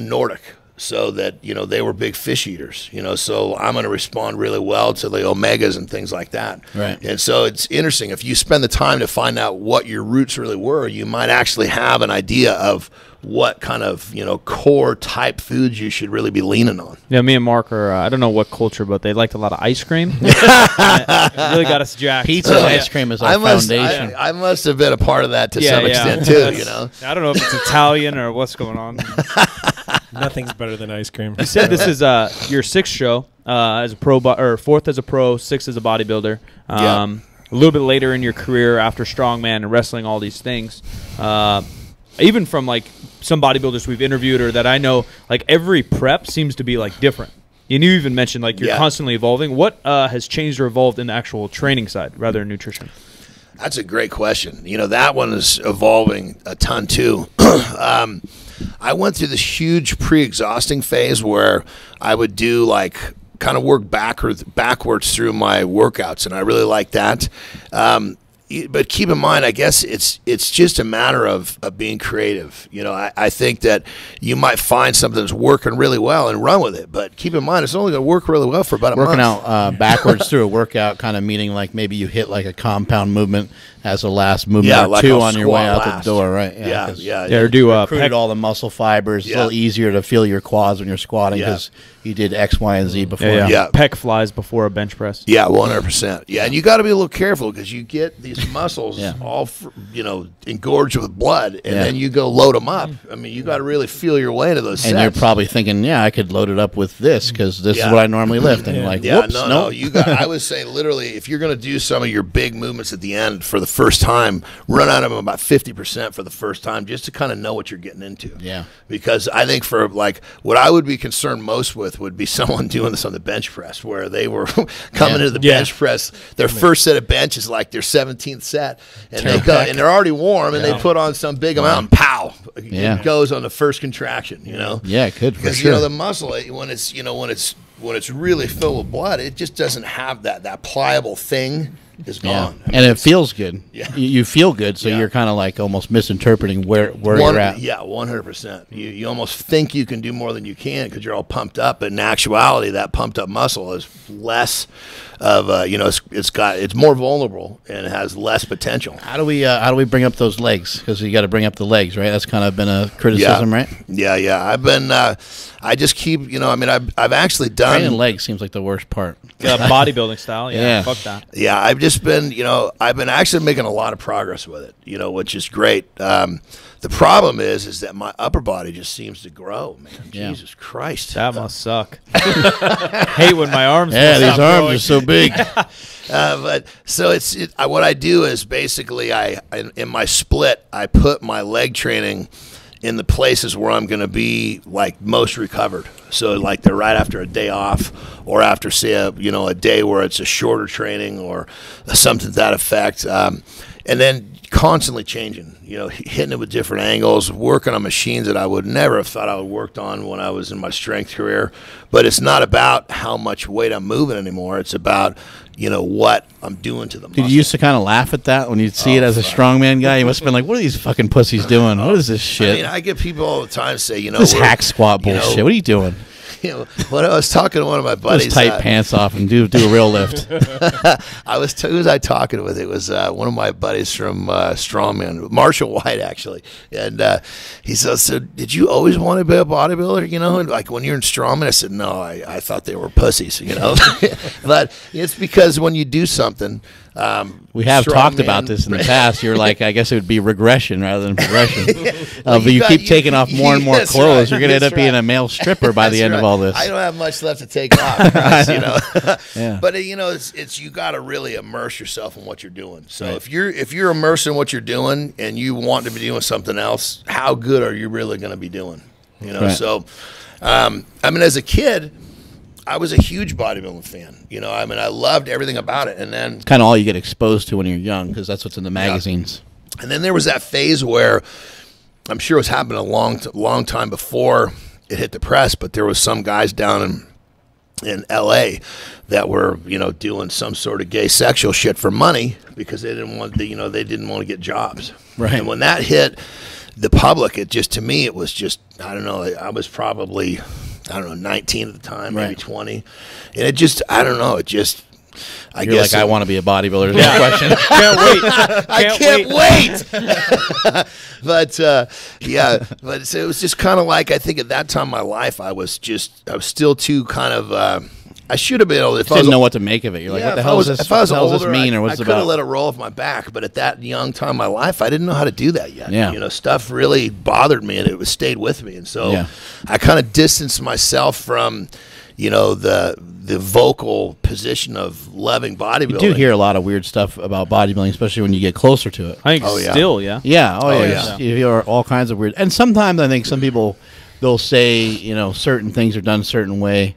Nordic. So that, they were big fish eaters, so I'm going to respond really well to the omegas and things like that. Right. And so it's interesting. If you spend the time to find out what your roots really were, you might actually have an idea of what kind of, core type foods you should really be leaning on. Yeah, me and Mark are, I don't know what culture, but they liked a lot of ice cream. It really got us jacked. Pizza and ice cream is our foundation. I must have been a part of that to some extent, too, I don't know if it's Italian or what's going on. Nothing's better than ice cream. You said this is your 6th show as a pro, or 4th as a pro, 6th as a bodybuilder. A little bit later in your career after strongman and wrestling, all these things. Even from some bodybuilders we've interviewed or that I know, every prep seems to be different. And you even mentioned you're constantly evolving. What has changed or evolved in the actual training side rather than nutrition? That's a great question. That one is evolving a ton too. I went through this huge pre-exhausting phase where I would do kind of work backwards through my workouts, and I really like that. But keep in mind, I guess it's just a matter of being creative. I think that you might find something that's working really well and run with it. But keep in mind, it's only going to work really well for about a month. Working out backwards through a workout, kind of meaning maybe you hit a compound movement as a last movement or two on your way out the door, right? Or do recruited all the muscle fibers. It's a little easier to feel your quads when you're squatting because you did X, Y, and Z before. Pec flies before a bench press. Yeah, 100%. Yeah, and you got to be a little careful because you get these muscles all engorged with blood, and then you go load them up. I mean, you got to really feel your way to those sets. And you're probably thinking, I could load it up with this because this is what I normally lift. And you're whoops, no. You got. I would say literally, if you're going to do some of your big movements at the end for the first time, run out of them about 50% for the first time, just to kind of know what you're getting into. Yeah. Because I think for what I would be concerned most with would be someone doing this on the bench press, where they were coming into the bench press. Their first set of bench is their 17th set, and they go and they're already warm, and they put on some big amount, and pow, it goes on the first contraction. Yeah, it could, because the muscle when it's really filled with blood, it just doesn't have that pliable thing. Is gone. I mean, and it feels good. Yeah. You feel good, so you're kind of almost misinterpreting where you're at. Yeah, 100%. You almost think you can do more than you can because you're all pumped up, but in actuality, that pumped up muscle is less of it's more vulnerable and it has less potential. How do we bring up those legs? Because you got to bring up the legs, right? That's kind of been a criticism, right? Yeah. I've been. I just keep. I've actually done. Training legs seems like the worst part. Bodybuilding style. Yeah. Fuck that. Yeah, I've just been. I've been actually making a lot of progress with it. Which is great. The problem is that my upper body just seems to grow, man. Yeah. Jesus Christ. That must suck. Hate when my arms these arms are so big. But so what I do is basically in my split, I put my leg training in the places where I'm going to be like most recovered. So like they're right after a day off, or after say a day where it's a shorter training or something to that effect. And then constantly changing, hitting it with different angles, working on machines that I would never have thought I would worked on when I was in my strength career. But it's not about how much weight I'm moving anymore. It's about, what I'm doing to the muscle. Did you used to kind of laugh at that when you'd see it as a strongman guy? You must have been like, what are these fucking pussies doing? What is this shit? I mean, I get people all the time say, this hack squat bullshit. What are you doing? When I was talking to one of my buddies, those tight pants off and do a real lift. who was I talking with? It was one of my buddies from Strongman, Marshall White, actually. And he said, "So did you always want to be a bodybuilder? And like when you're in Strongman?" I said, "No, I thought they were pussies." But it's because when you do something. We have talked about this in the past. You're like, I guess it would be regression rather than progression. But you keep taking off more and more clothes. You're going to end up being a male stripper by the end of all this. I don't have much left to take off, guys, Yeah. But it's you got to really immerse yourself in what you're doing. So if you're immersed in what you're doing and you want to be doing something else, how good are you really going to be doing? So as a kid, I was a huge bodybuilding fan. I loved everything about it. And then it's kind of all you get exposed to when you're young, because that's what's in the magazines. Yeah. And then there was that phase where I'm sure it was happening a long time before it hit the press, but there was some guys down in L.A. that were, doing some sort of gay sexual shit for money because they didn't want to get jobs. Right. And when that hit the public, to me, it was just, I don't know, I was probably 19 at the time, maybe 20. And it just, I don't know, it just, You're guess. I want to be a bodybuilder. Is that question? Can't wait. I can't wait. But it was just kind of like, I think at that time in my life, I was still too kind of, I should have been able to. If didn't know what to make of it. You're like, what the hell is this? If I was older, mean, or what's I could about? have let it roll off my back. But at that young time in my life, I didn't know how to do that yet. Yeah. Stuff really bothered me, and it stayed with me. And so I kind of distanced myself from, the vocal position of loving bodybuilding. You do hear a lot of weird stuff about bodybuilding, especially when you get closer to it. I think still, yeah. Yeah. Oh, yeah. Yeah. You hear all kinds of weird. And sometimes I think some people, they'll say, certain things are done a certain way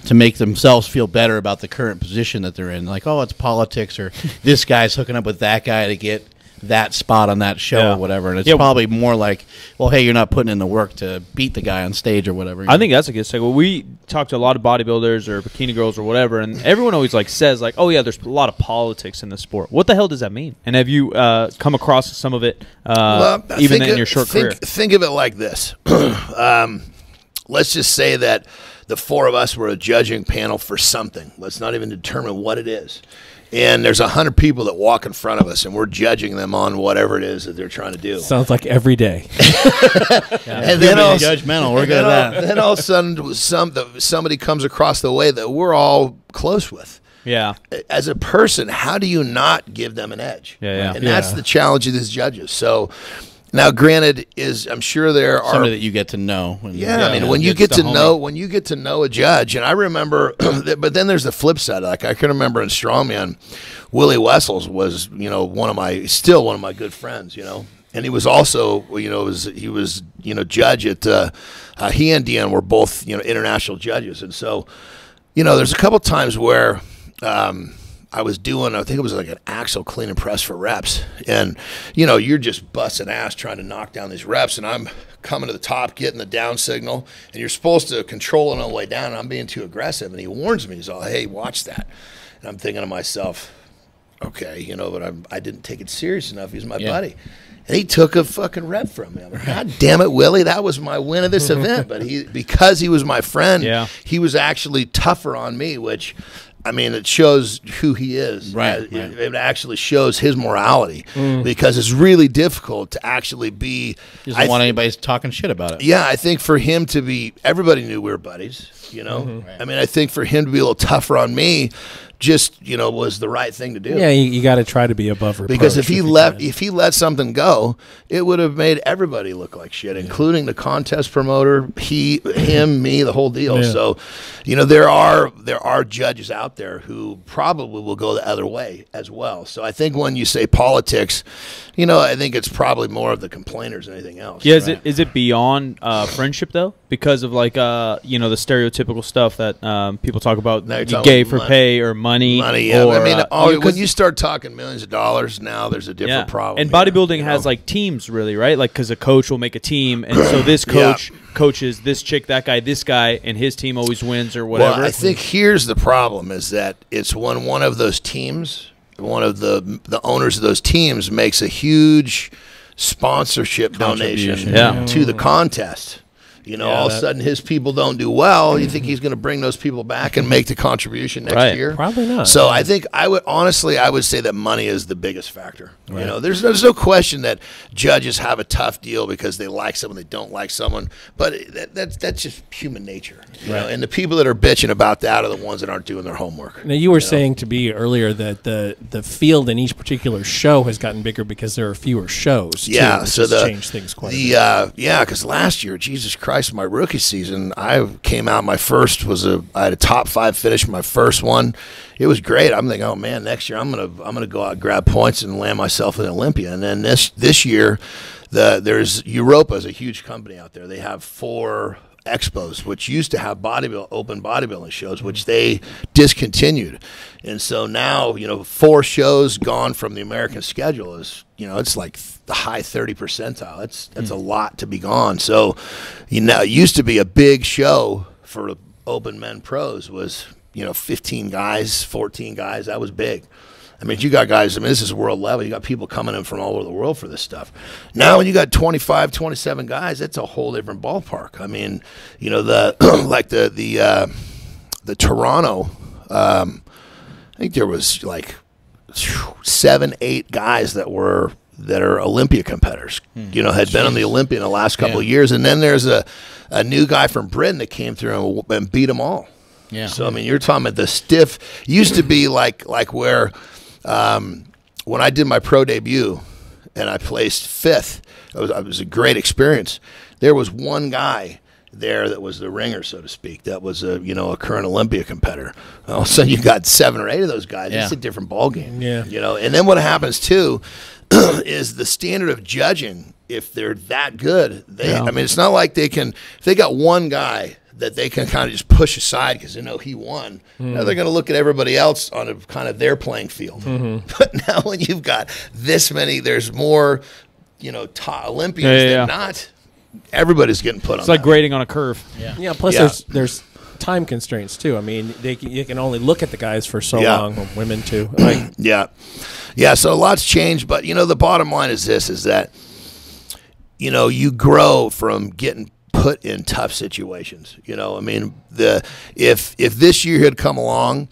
to make themselves feel better about the current position that they're in. Like, oh, it's politics, or this guy's hooking up with that guy to get that spot on that show or whatever. And it's probably more like, well, hey, you're not putting in the work to beat the guy on stage or whatever. I think that's a good segue. We talk to a lot of bodybuilders or bikini girls or whatever, and everyone always says oh yeah, there's a lot of politics in the sport. What the hell does that mean? And have you come across some of it even in your short career? Think of it like this. Let's just say that the four of us were a judging panel for something. Let's not even determine what it is. And there's 100 people that walk in front of us, and we're judging them on whatever it is that they're trying to do. Sounds like every day. And then judgmental. We're good at that. Then all of a sudden, somebody comes across the way that we're all close with. Yeah. As a person, how do you not give them an edge? Yeah. And that's the challenge of these judges. So now, granted, I'm sure there are somebody that you get to know. When you get to know a judge, and I remember, but then there's the flip side. Like I can remember in Strongman, Willie Wessels was one of my good friends. And he was also he was judge at he and Deanne were both international judges, and so there's a couple times where. I was doing, I think it was like an axle clean and press for reps. And, you're just busting ass trying to knock down these reps. And I'm coming to the top, getting the down signal. And you're supposed to control it on the way down. And I'm being too aggressive. And he warns me. He's all, hey, watch that. And I'm thinking to myself, okay, but I didn't take it serious enough. He's my buddy. And he took a fucking rep from me. I'm like, God damn it, Willie, that was my win of this event. But because he was my friend, he was actually tougher on me, which... it shows who he is. Right. It actually shows his morality because it's really difficult to actually be. He doesn't want anybody talking shit about it. Yeah, I think for him to be, everybody knew we were buddies. I think for him to be a little tougher on me, just was the right thing to do. Yeah, you got to try to be above reproach. Because if he let something go, it would have made everybody look like shit, including the contest promoter, him, me, the whole deal. Yeah. So, there are judges out there who probably will go the other way as well. So I think when you say politics, I think it's probably more of the complainers than anything else. Yeah, is it beyond friendship though? Because of like the stereotypical stuff that people talk about, you gay for pay or money. Yeah. Or, when you start talking millions of dollars now, there's a different problem. And bodybuilding has like teams, really, right? Like because a coach will make a team, and so this coach coaches this chick, that guy, this guy, and his team always wins or whatever. Well, I think here's the problem: is that it's when one of those teams, one of the owners of those teams, makes a huge sponsorship donation to the contest. All of a sudden his people don't do well. You think he's going to bring those people back and make the contribution next year? Probably not. So I think I would say that money is the biggest factor. Right. There's no question that judges have a tough deal because they like someone, they don't like someone, but that's just human nature. And the people that are bitching about that are the ones that aren't doing their homework. Now you were saying to me earlier that the field in each particular show has gotten bigger because there are fewer shows. Yeah, too, so changed things quite a bit. Because last year, Jesus Christ, my rookie season, I came out. My first I had a top 5 finish. My first one, it was great. I'm thinking, oh man, next year I'm gonna go out and grab points and land myself in Olympia. And then this year, there's Europa is a huge company out there. They have 4 expos, which used to have open bodybuilding shows, which they discontinued. And so now, 4 shows gone from the American schedule is, it's like the high 30 percentile. That's a lot to be gone. So, it used to be a big show for open men pros was, 15 guys, 14 guys. That was big. You got guys, this is world level. You got people coming in from all over the world for this stuff. Now, when you got 25, 27 guys, it's a whole different ballpark. The Toronto, I think there was like 7, 8 guys that are Olympia competitors, had been on the Olympia in the last couple of years. And then there's a new guy from Britain that came through and beat them all. Yeah. So, you're talking about the stiff, used to be like where, when I did my pro debut and I placed 5th, it was a great experience. There was one guy there that was the ringer, so to speak, that was a current Olympia competitor. All of a sudden you got 7 or 8 of those guys. It's a different ballgame. Yeah. And then what happens too is the standard of judging, if they're that good, it's not like if they got one guy that they can kind of just push aside because they know he won. Now they're going to look at everybody else on a kind of their playing field. But now when you've got this many, there's more, top Olympians than not. Everybody's getting put on. It's like grading on a curve. Yeah. Plus, there's time constraints too. You can only look at the guys for so long. Or women too. So a lot's changed, but the bottom line is this: is that you grow from getting put in tough situations. If this year had come along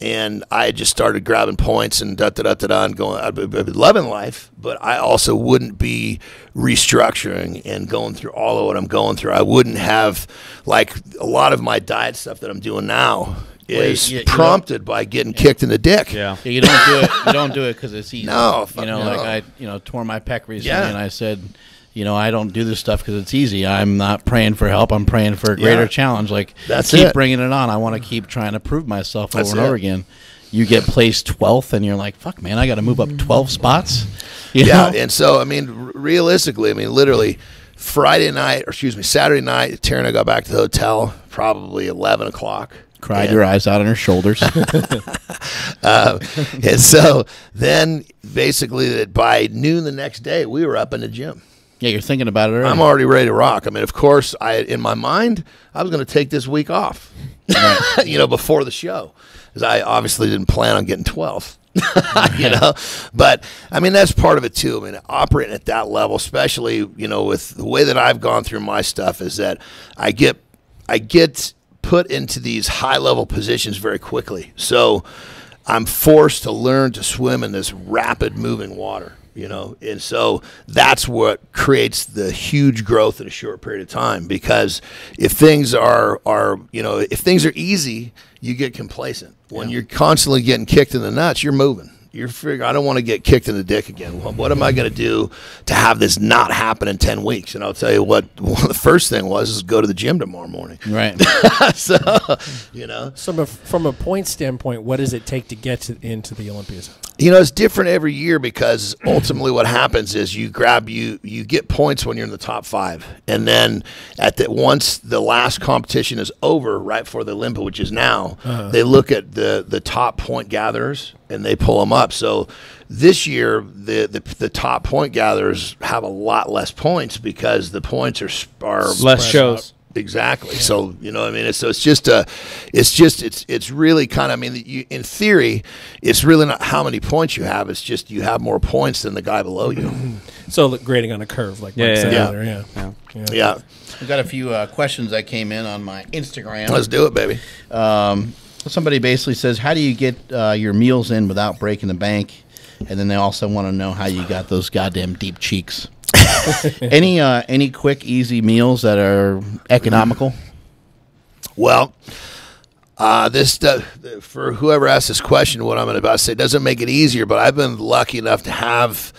and I just started grabbing points and and going, I'd be loving life, but I also wouldn't be restructuring and going through all of what I'm going through. I wouldn't have, like, a lot of my diet stuff that I'm doing now is prompted by getting kicked in the dick. Yeah, you don't do it. You don't do it because it's easy. No, like I tore my pec recently, and I said, I don't do this stuff because it's easy. I'm not praying for help. I'm praying for a greater challenge. Like, keep bringing it on. I want to keep trying to prove myself over and over again. You get placed 12th, and you're like, fuck, man, I got to move up 12 spots. You know? And so, realistically, literally, Saturday night, Tara and I got back to the hotel, probably 11 o'clock. Cried your eyes out on her shoulders. And so then, basically, by noon the next day, we were up in the gym. Yeah, you're thinking about it already. I'm already ready to rock. Of course, in my mind, I was going to take this week off, before the show, because I obviously didn't plan on getting 12th. But that's part of it too. Operating at that level, especially with the way that I've gone through my stuff, is that I get put into these high level positions very quickly. So I'm forced to learn to swim in this rapid moving water. You know, and so that's what creates the huge growth in a short period of time. Because if things are if things are easy, you get complacent. When you're constantly getting kicked in the nuts, you're moving. You're figuring, I don't want to get kicked in the dick again. What am I going to do to have this not happen in 10 weeks? And I'll tell you what, one of the first thing is go to the gym tomorrow morning. Right. So, you know. So from a point standpoint, what does it take to get into the Olympias? You know, it's different every year because ultimately what happens is you get points when you're in the top 5. And then once the last competition is over, right before the Olympia, which is now, they look at the top point gatherers and they pull them up. So this year, the top point gatherers have a lot less points because the points are less shows. Exactly. Yeah. So, you know what I mean? It's really kind of, I mean, in theory, it's really not how many points you have. It's just you have more points than the guy below you. So grading on a curve, like Mike said earlier. Yeah. We've got a few questions that came in on my Instagram. Let's do it, baby. Somebody basically says, how do you get your meals in without breaking the bank? And then they also want to know how you got those goddamn deep cheeks. Any quick, easy meals that are economical? Well, this for whoever asked this question, what I'm about to say doesn't make it easier, but I've been lucky enough to have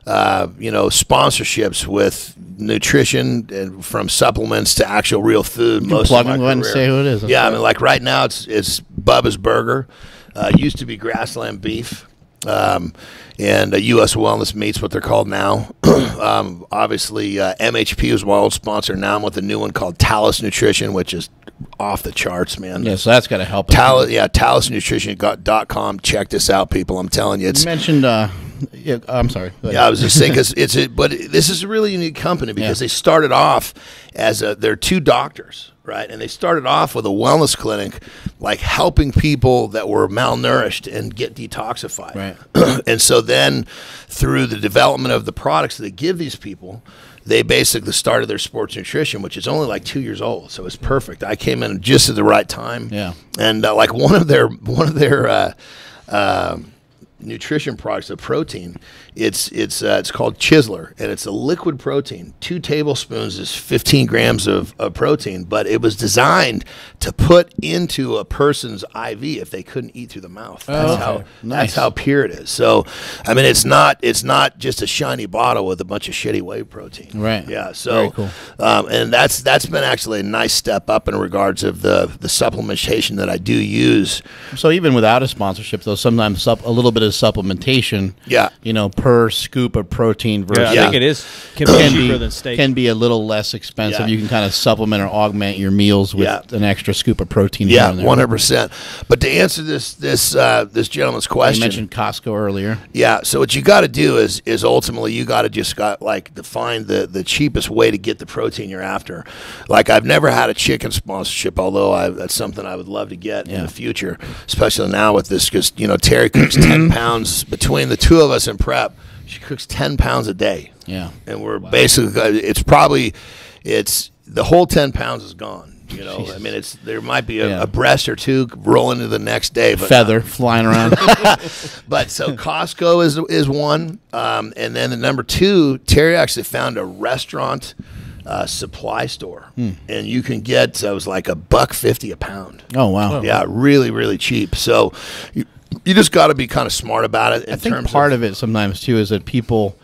sponsorships with nutrition and from supplements to actual real food. You can plug them and say who it is. Yeah, I mean, like right now it's Bubba's Burger. Used to be Grassland Beef. And U.S. Wellness Meat's what they're called now. Obviously, MHP is my old sponsor. Now I'm with a new one called Talus Nutrition, which is off the charts, man. Yeah, so that's got to help. TalusNutrition.com. Check this out, people. I'm telling you. You mentioned, I'm sorry. Yeah, I was just saying, but this is a really unique company because they started off as they're 2 doctors. Right, and they started off with a wellness clinic, like helping people that were malnourished and get detoxified. Right, and so then through the development of the products that they give these people, they basically started their sports nutrition, which is only like 2 years old. So it's perfect. I came in just at the right time. Yeah, and like one of their nutrition products, a protein. It's called Chiseler, and it's a liquid protein. 2 tablespoons is 15 grams of protein, but it was designed to put into a person's IV if they couldn't eat through the mouth. That's how pure it is. So, I mean, it's not just a shiny bottle with a bunch of shitty whey protein. Right. Yeah. So, very cool. And that's been actually a nice step up in regards of the supplementation that I do use. So even without a sponsorship, though, sometimes a little bit of supplementation. Yeah. You know, per scoop of protein versus I think it is can be cheaper than steak. Can be a little less expensive. Yeah. You can kind of supplement or augment your meals with an extra scoop of protein. Yeah, 100%. But to answer this gentleman's question, you mentioned Costco earlier. Yeah. So what you got to do is ultimately you got to find the cheapest way to get the protein you're after. Like I've never had a chicken sponsorship, although that's something I would love to get in the future, especially now with this because Terry cooks 10 pounds between the 2 of us in prep. She cooks 10 pounds a day. Yeah. And we're basically, it's the whole 10 pounds is gone. You know, Jesus. I mean, there might be a breast or 2 rolling into the next day. But feather flying around. But so Costco is one. And then the number 2, Terry actually found a restaurant supply store. And you can get, it was like $1.50 a pound. Oh, wow. Yeah, really, really cheap. So you just got to be kind of smart about it. I think part of it sometimes, too, is that people,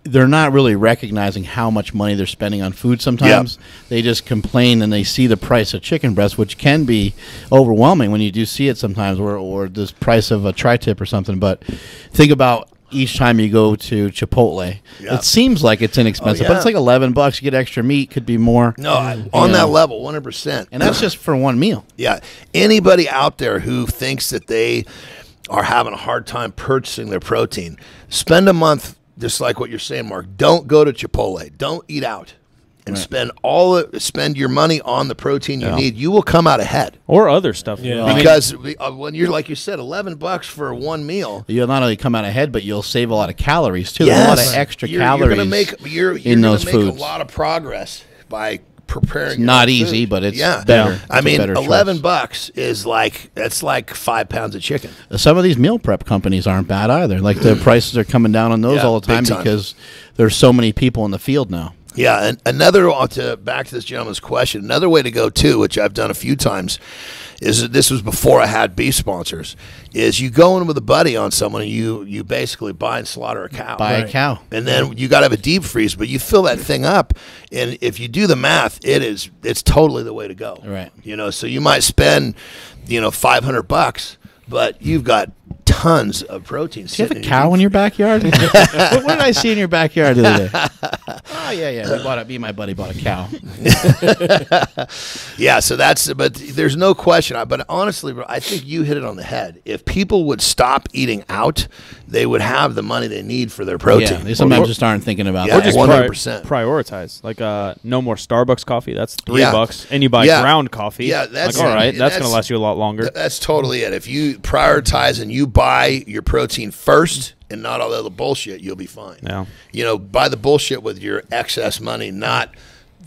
they're not really recognizing how much money they're spending on food sometimes. Yep. They just complain and they see the price of chicken breast, which can be overwhelming when you do see it sometimes, or the price of a tri-tip or something. But think about each time you go to Chipotle. Yep. It seems like it's inexpensive, but it's like $11. You get extra meat, could be more. No, on that level, 100%. And that's just for one meal. Yeah. Anybody out there who thinks that they are having a hard time purchasing their protein, spend a month, just like what you're saying, Mark. Don't go to Chipotle. Don't eat out. And spend your money on the protein you need. You will come out ahead. Or other stuff. Yeah. Because when you're, like you said, $11 for one meal. You'll not only come out ahead, but you'll save a lot of calories, too. Yes. There's a lot of extra calories you're in those foods. Make a lot of progress by preparing. It's not easy, but it's better. Yeah. I It's a mean, better choice. $11 is that's like 5 pounds of chicken. Some of these meal prep companies aren't bad either. Like the prices are coming down on those Yeah, all the time big time. because there's so many people in the field now. Yeah, and back to this gentleman's question, another way to go too, which I've done a few times, is that this was before I had beef sponsors, is you go in with a buddy on someone and you basically buy and slaughter a cow. Buy a cow. And then you got to have a deep freeze, but you fill that thing up, and if you do the math, it's totally the way to go. Right. You know, so you might spend, $500, but you've got tons of protein. Do you have a cow in your backyard? what did I see in your backyard the other day? Oh, yeah. Me and my buddy bought a cow. Yeah, so but there's no question. But honestly, bro, I think you hit it on the head. If people would stop eating out, they would have the money they need for their protein. Yeah, they sometimes just aren't thinking about Yeah, Or that. just 100%. prioritize. Like no more Starbucks coffee. That's Yeah. $3, and you buy Yeah. ground coffee. Yeah, that's like, all right. That's that's- going to last you a lot longer. That's totally it. If you prioritize and you buy your protein first and not all the other bullshit, you'll be fine. Yeah. Buy the bullshit with your excess money, not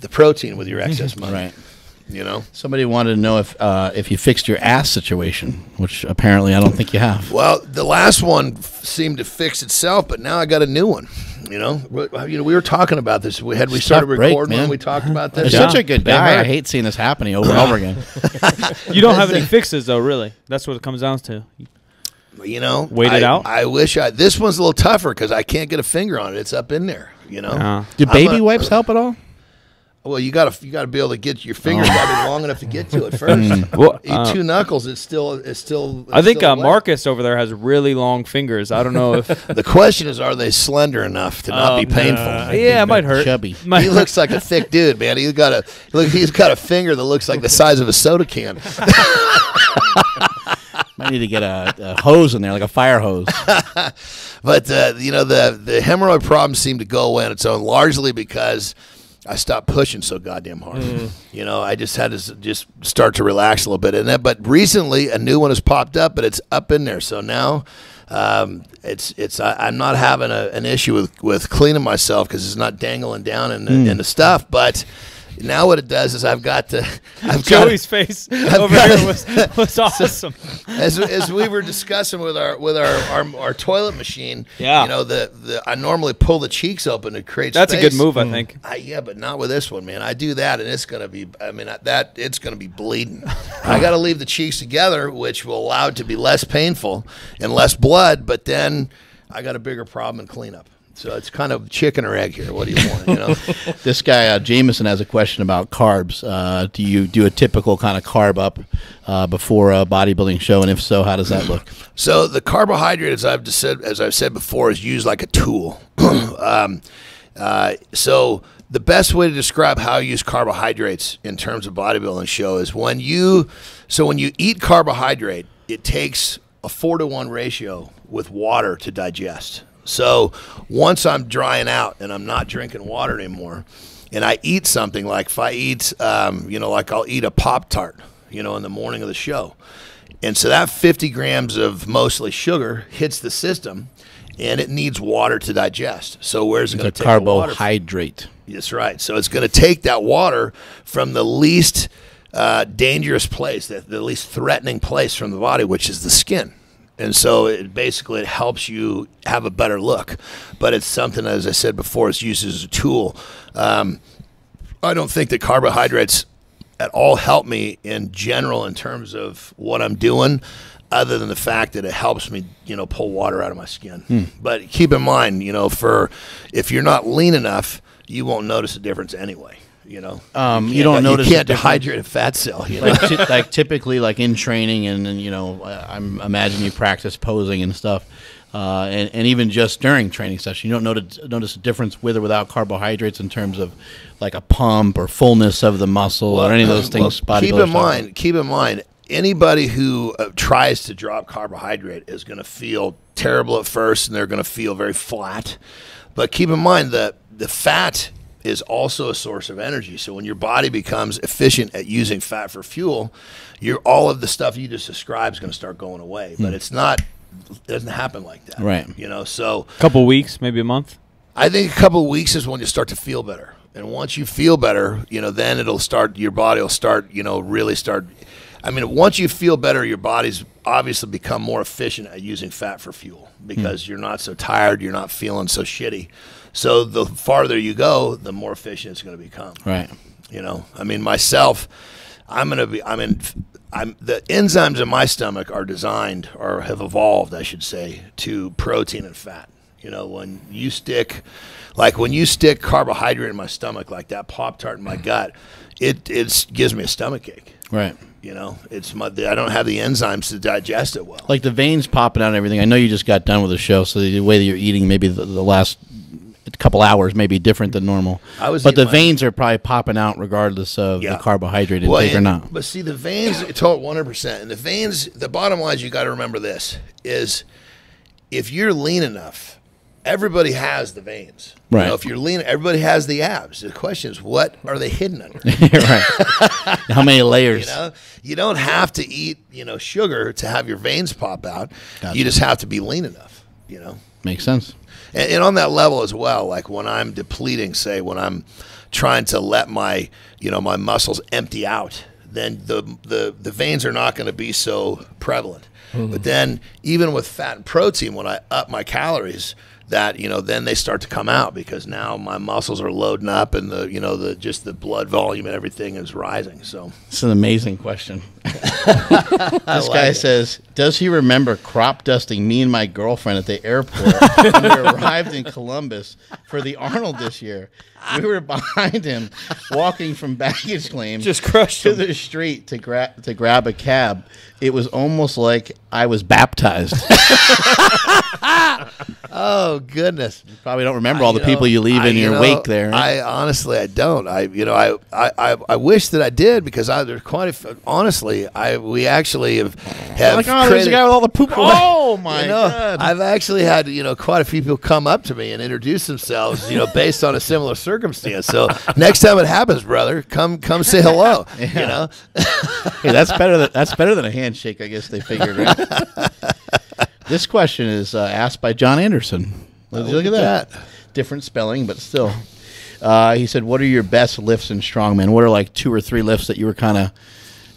the protein with your excess money. Right. Somebody Somebody wanted to know if you fixed your ass situation, which apparently I don't think you have. Well, the last one seemed to fix itself, but now I got a new one. We were talking about this. We started break, recording man. when we talked about this. You're Yeah. such a good They guy. I hurt. hate seeing this happening over and over again. You don't have any fixes, though, really. That's what it comes down to. Wait it out? I wish this one's a little tougher because I can't get a finger on it. It's up in there. Do baby wipes help at all? Well, you got to be able to get your fingers got to be long enough to get to it first. Well, Eat 2 knuckles. It's still. I think still wet. Marcus over there has really long fingers. I don't know if. The question is, are they slender enough to not be painful? Yeah, it might hurt. Chubby. He looks like a thick dude, man. He's got a finger that looks like the size of a soda can. Might need to get a hose in there, like a fire hose. But the hemorrhoid problem seemed to go away on its own, largely because I stopped pushing so goddamn hard. I just had to just start to relax a little bit in that. But recently, a new one has popped up, but it's up in there. So now, I'm not having an issue with cleaning myself because it's not dangling down in the stuff. But now what it does is Joey's face over here was awesome. As we were discussing with our toilet machine, Yeah. I normally pull the cheeks open to create That's space. a good move, I think. Yeah, but not with this one, man. I do that, and it's gonna be. It's gonna be bleeding. I got to leave the cheeks together, which will allow it to be less painful and less blood. But then I got a bigger problem in cleanup. So it's kind of chicken or egg here. What do you want? This guy, Jameson, has a question about carbs. Do you do a typical kind of carb up before a bodybuilding show? And if so, how does that look? So the carbohydrate, as I've said before, is used like a tool. So the best way to describe how I use carbohydrates in terms of bodybuilding show is when you eat carbohydrate, it takes a 4-to-1 ratio with water to digest. So once I'm drying out and I'm not drinking water anymore, and I eat something like if I eat, like I'll eat a Pop-Tart, in the morning of the show. And so that 50 grams of mostly sugar hits the system, and it needs water to digest. So where's it going to take the water? Carbohydrate. That's right. So it's going to take that water from the least dangerous place, the least threatening place from the body, which is the skin. And so it helps you have a better look. But it's something, as I said before, it's used as a tool. I don't think that carbohydrates at all help me in general in terms of what I'm doing, other than the fact that it helps me, pull water out of my skin. But keep in mind, if you're not lean enough, you won't notice a difference anyway. You don't notice you can't the difference? dehydrate a fat cell. Like typically, like in training, and I'm imagining you practice posing and stuff, and even just during training session, you don't notice a difference with or without carbohydrates in terms of like a pump or fullness of the muscle or any of those things. Keep in mind, anybody who tries to drop carbohydrate is going to feel terrible at first, and they're going to feel very flat. But keep in mind that the fat is also a source of energy. So when your body becomes efficient at using fat for fuel, all of the stuff you just described is going to start going away. But it doesn't happen like that. Right. So Couple weeks, maybe a month. I think a couple of weeks is when you start to feel better. And once you feel better, then it'll start. Your body will start. Really start. I mean, once you feel better, your body's obviously become more efficient at using fat for fuel because you're not so tired, you're not feeling so shitty. So the farther you go, the more efficient it's going to become. Right. I mean, myself, the enzymes in my stomach are designed, or have evolved, I should say, to protein and fat. When you stick carbohydrate in my stomach, like that Pop-Tart in my gut, it gives me a stomach ache. Right. I don't have the enzymes to digest it well. Like the veins popping out and everything. I know you just got done with the show, so the way that you're eating, maybe the last couple hours may be different than normal. But the veins are probably popping out regardless of the carbohydrate intake or not. But see, the veins, it's all 100%. And the veins, the bottom line is, you got to remember this, is if you're lean enough, everybody has the veins. Right. If you're lean, everybody has the abs. The question is, what are they hidden under? Right. How many layers? You don't have to eat, sugar to have your veins pop out. Gotcha. You just have to be lean enough, Makes sense. And on that level as well, like when I'm depleting, say, when I'm trying to let my, my muscles empty out, then the veins are not going to be so prevalent. But then even with fat and protein, when I up my calories, that then they start to come out because now my muscles are loading up and the blood volume and everything is rising. So it's an amazing question. This guy says, does he remember crop dusting me and my girlfriend at the airport when we arrived in Columbus for the Arnold this year? We were behind him walking from baggage claim Just crushed to him. the street to grab a cab. It was almost like I was baptized. Oh goodness! You probably don't remember all the people you leave in your wake there. Right? I honestly, I don't. I wish that I did, because there's quite honestly, we actually have like, oh, there's a guy with all the poop. Oh my God! I've actually had quite a few people come up to me and introduce themselves, based on a similar circumstance. So next time it happens, brother, come say hello. Yeah. Hey, that's better than a handshake, I guess they figured. Right? This question is asked by Jon Andersen. Look at that. Different spelling, but still. He said, what are your best lifts in Strongman? What are like 2 or 3 lifts that you were kind of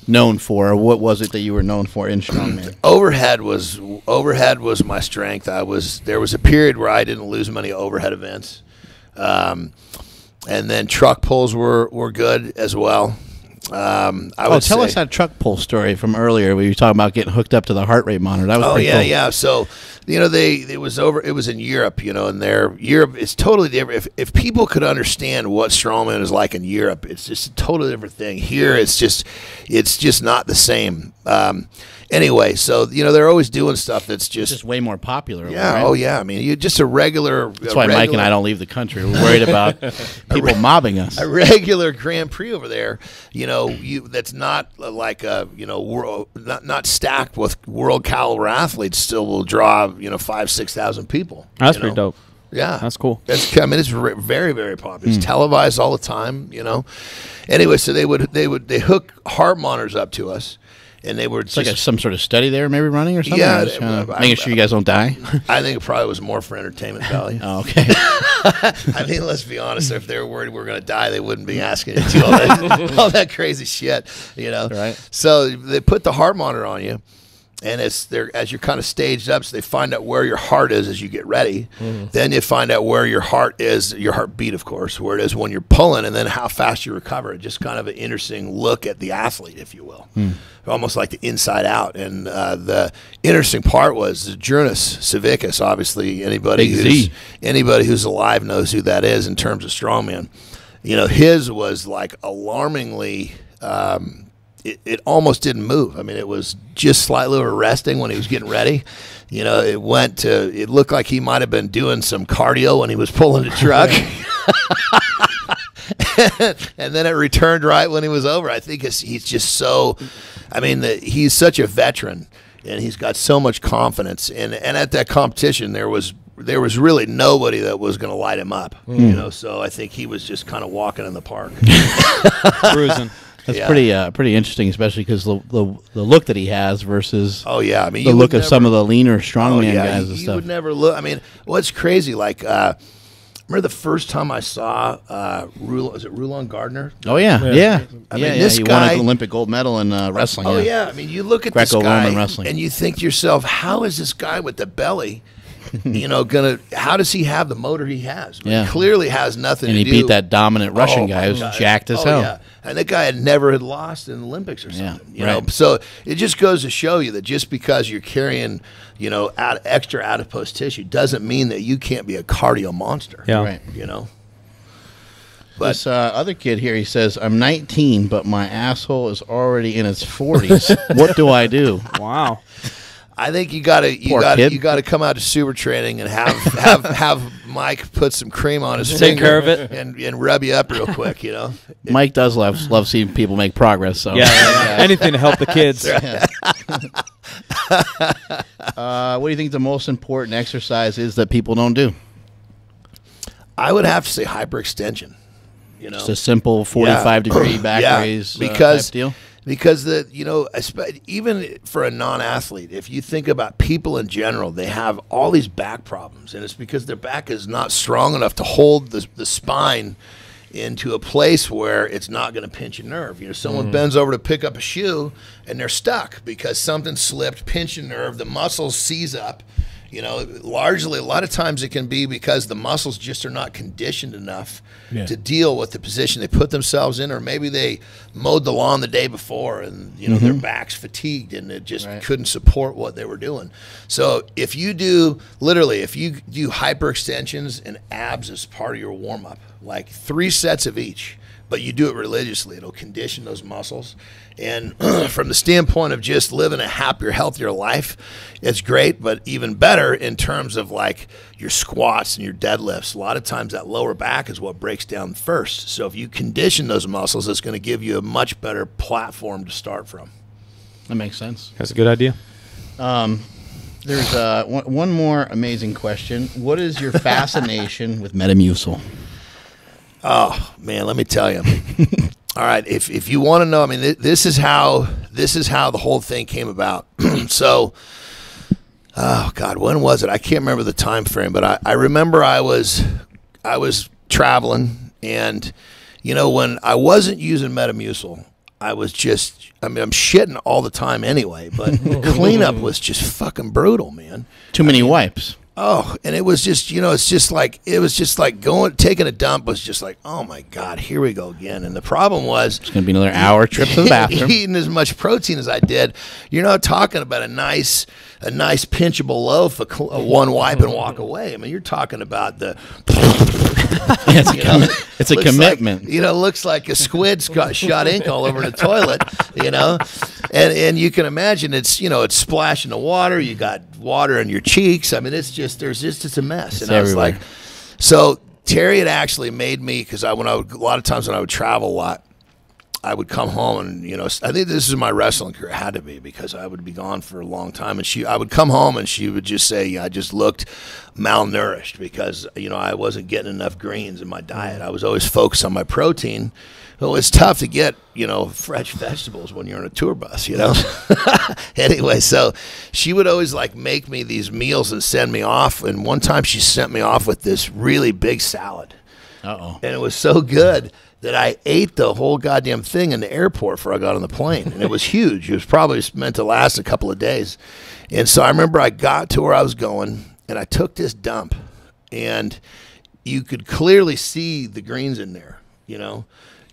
known for? Or what was it that you were known for in Strongman? Overhead was my strength. There was a period where I didn't lose many overhead events. And then truck pulls were good as well. Tell us that truck pull story from earlier where you were talking about getting hooked up to the heart rate monitor. That was pretty cool. Yeah. So, it was in Europe, and Europe is totally different. If people could understand what Strongman is like in Europe, it's just a totally different thing. Here, it's just not the same. Anyway, so they're always doing stuff that's just way more popular. Yeah. Right? Oh yeah. I mean, you just a regular. That's why Mike and I don't leave the country. We're worried about people mobbing us. A regular Grand Prix over there, that's not like not stacked with world caliber athletes. Still will draw 5,000-6,000 people. That's pretty dope. Yeah, that's cool. It's very, very popular. It's televised all the time. Anyway, so they hook heart monitors up to us. And they were it's like some sort of study they were maybe running or something? Yeah. Making sure you guys don't die? I think it probably was more for entertainment value. Oh, okay. I mean, let's be honest. If they were worried we were going to die, they wouldn't be asking you to do all that crazy shit, Right. So they put the heart monitor on you. And as you're kind of staged up, so they find out where your heart is as you get ready. Then you find out where your heart is, your heartbeat, of course, where it is when you're pulling, and then how fast you recover. Just kind of an interesting look at the athlete, if you will. Almost like the inside out. And the interesting part was Jurnas Savickas. Obviously, anybody who's alive knows who that is in terms of strongman. His was like alarmingly. It almost didn't move. I mean, it was just slightly resting when he was getting ready. It looked like he might have been doing some cardio when he was pulling the truck. And then it returned right when he was over. I think he's just so, he's such a veteran, and he's got so much confidence. And at that competition, there was really nobody that was going to light him up. So I think he was just kind of walking in the park. Cruising. That's pretty interesting, especially because the look that he has versus the look of some of the leaner strongman guys and you stuff. would never look. I mean, what's crazy, like remember the first time I saw was it Rulon Gardner? Oh yeah. I mean, this he guy won an Olympic gold medal in wrestling. Oh yeah. I mean, you look at this Greco-Roman guy wrestling. and you think to yourself, how is this guy with the belly? How does he have the motor he has? I mean, he clearly has nothing and to he do. beat that dominant Russian guy who's jacked as hell. Yeah. And that guy had never lost in the Olympics or something. You know? Right. So it just goes to show you that just because you're carrying, extra adipose tissue doesn't mean that you can't be a cardio monster. Yeah. Right. But this other kid here, he says, I'm 19, but my asshole is already in its 40s. What do I do? Wow. I think you gotta come out to super training and have Mike put some cream on his Take finger care of it. and rub you up real quick. Mike does love seeing people make progress. So Yeah. Anything to help the kids. What do you think the most important exercise is that people don't do? I would have to say hyperextension. Just a simple 45-degree back raise type deal? Because even for a non-athlete, if you think about people in general, they have all these back problems, and it's because their back is not strong enough to hold the spine into a place where it's not going to pinch a nerve. Someone bends over to pick up a shoe, and they're stuck because something slipped, pinched a nerve, the muscles seize up. Largely, a lot of times it can be because the muscles just are not conditioned enough to deal with the position they put themselves in, or maybe they mowed the lawn the day before and, their back's fatigued and it just couldn't support what they were doing. So if you do hyperextensions and abs as part of your warm-up, like 3 sets of each, but you do it religiously, it'll condition those muscles. And from the standpoint of just living a happier, healthier life, it's great, but even better in terms of like your squats and your deadlifts. A lot of times that lower back is what breaks down first. So if you condition those muscles, it's going to give you a much better platform to start from. That makes sense. That's a good idea. There's one more amazing question. What is your fascination with Metamucil? Oh, man, let me tell you. All right, if you want to know, I mean, this is how the whole thing came about. So, oh God, when was it? I can't remember the time frame, but I remember I was traveling, and when I wasn't using Metamucil, I'm shitting all the time anyway. But the cleanup was just fucking brutal, man. Too many wipes. Oh, and it was just, taking a dump was just like, oh my God, here we go again. And the problem was, it's going to be another hour trip to the bathroom. Eating as much protein as I did, you're not talking about a nice pinchable loaf, one wipe and walk away. I mean, you're talking about the. It's a commitment. Like, looks like a squid shot ink all over the toilet. And you can imagine it's splashing the water. You got water in your cheeks. I mean, it's a mess. And I was like, so Terry had actually made me, because a lot of times when I would travel a lot, I would come home and, I think this is my wrestling career. It had to be, because I would be gone for a long time. And I would come home and she would just say, I just looked malnourished because, I wasn't getting enough greens in my diet. I was always focused on my protein. Well, it's tough to get, fresh vegetables when you're on a tour bus, Anyway, so she would always make me these meals and send me off. And one time she sent me off with this really big salad. Uh-oh. And it was so good that I ate the whole goddamn thing in the airport before I got on the plane. And it was huge. It was probably meant to last a couple of days. And so I remember I got to where I was going and I took this dump and you could clearly see the greens in there,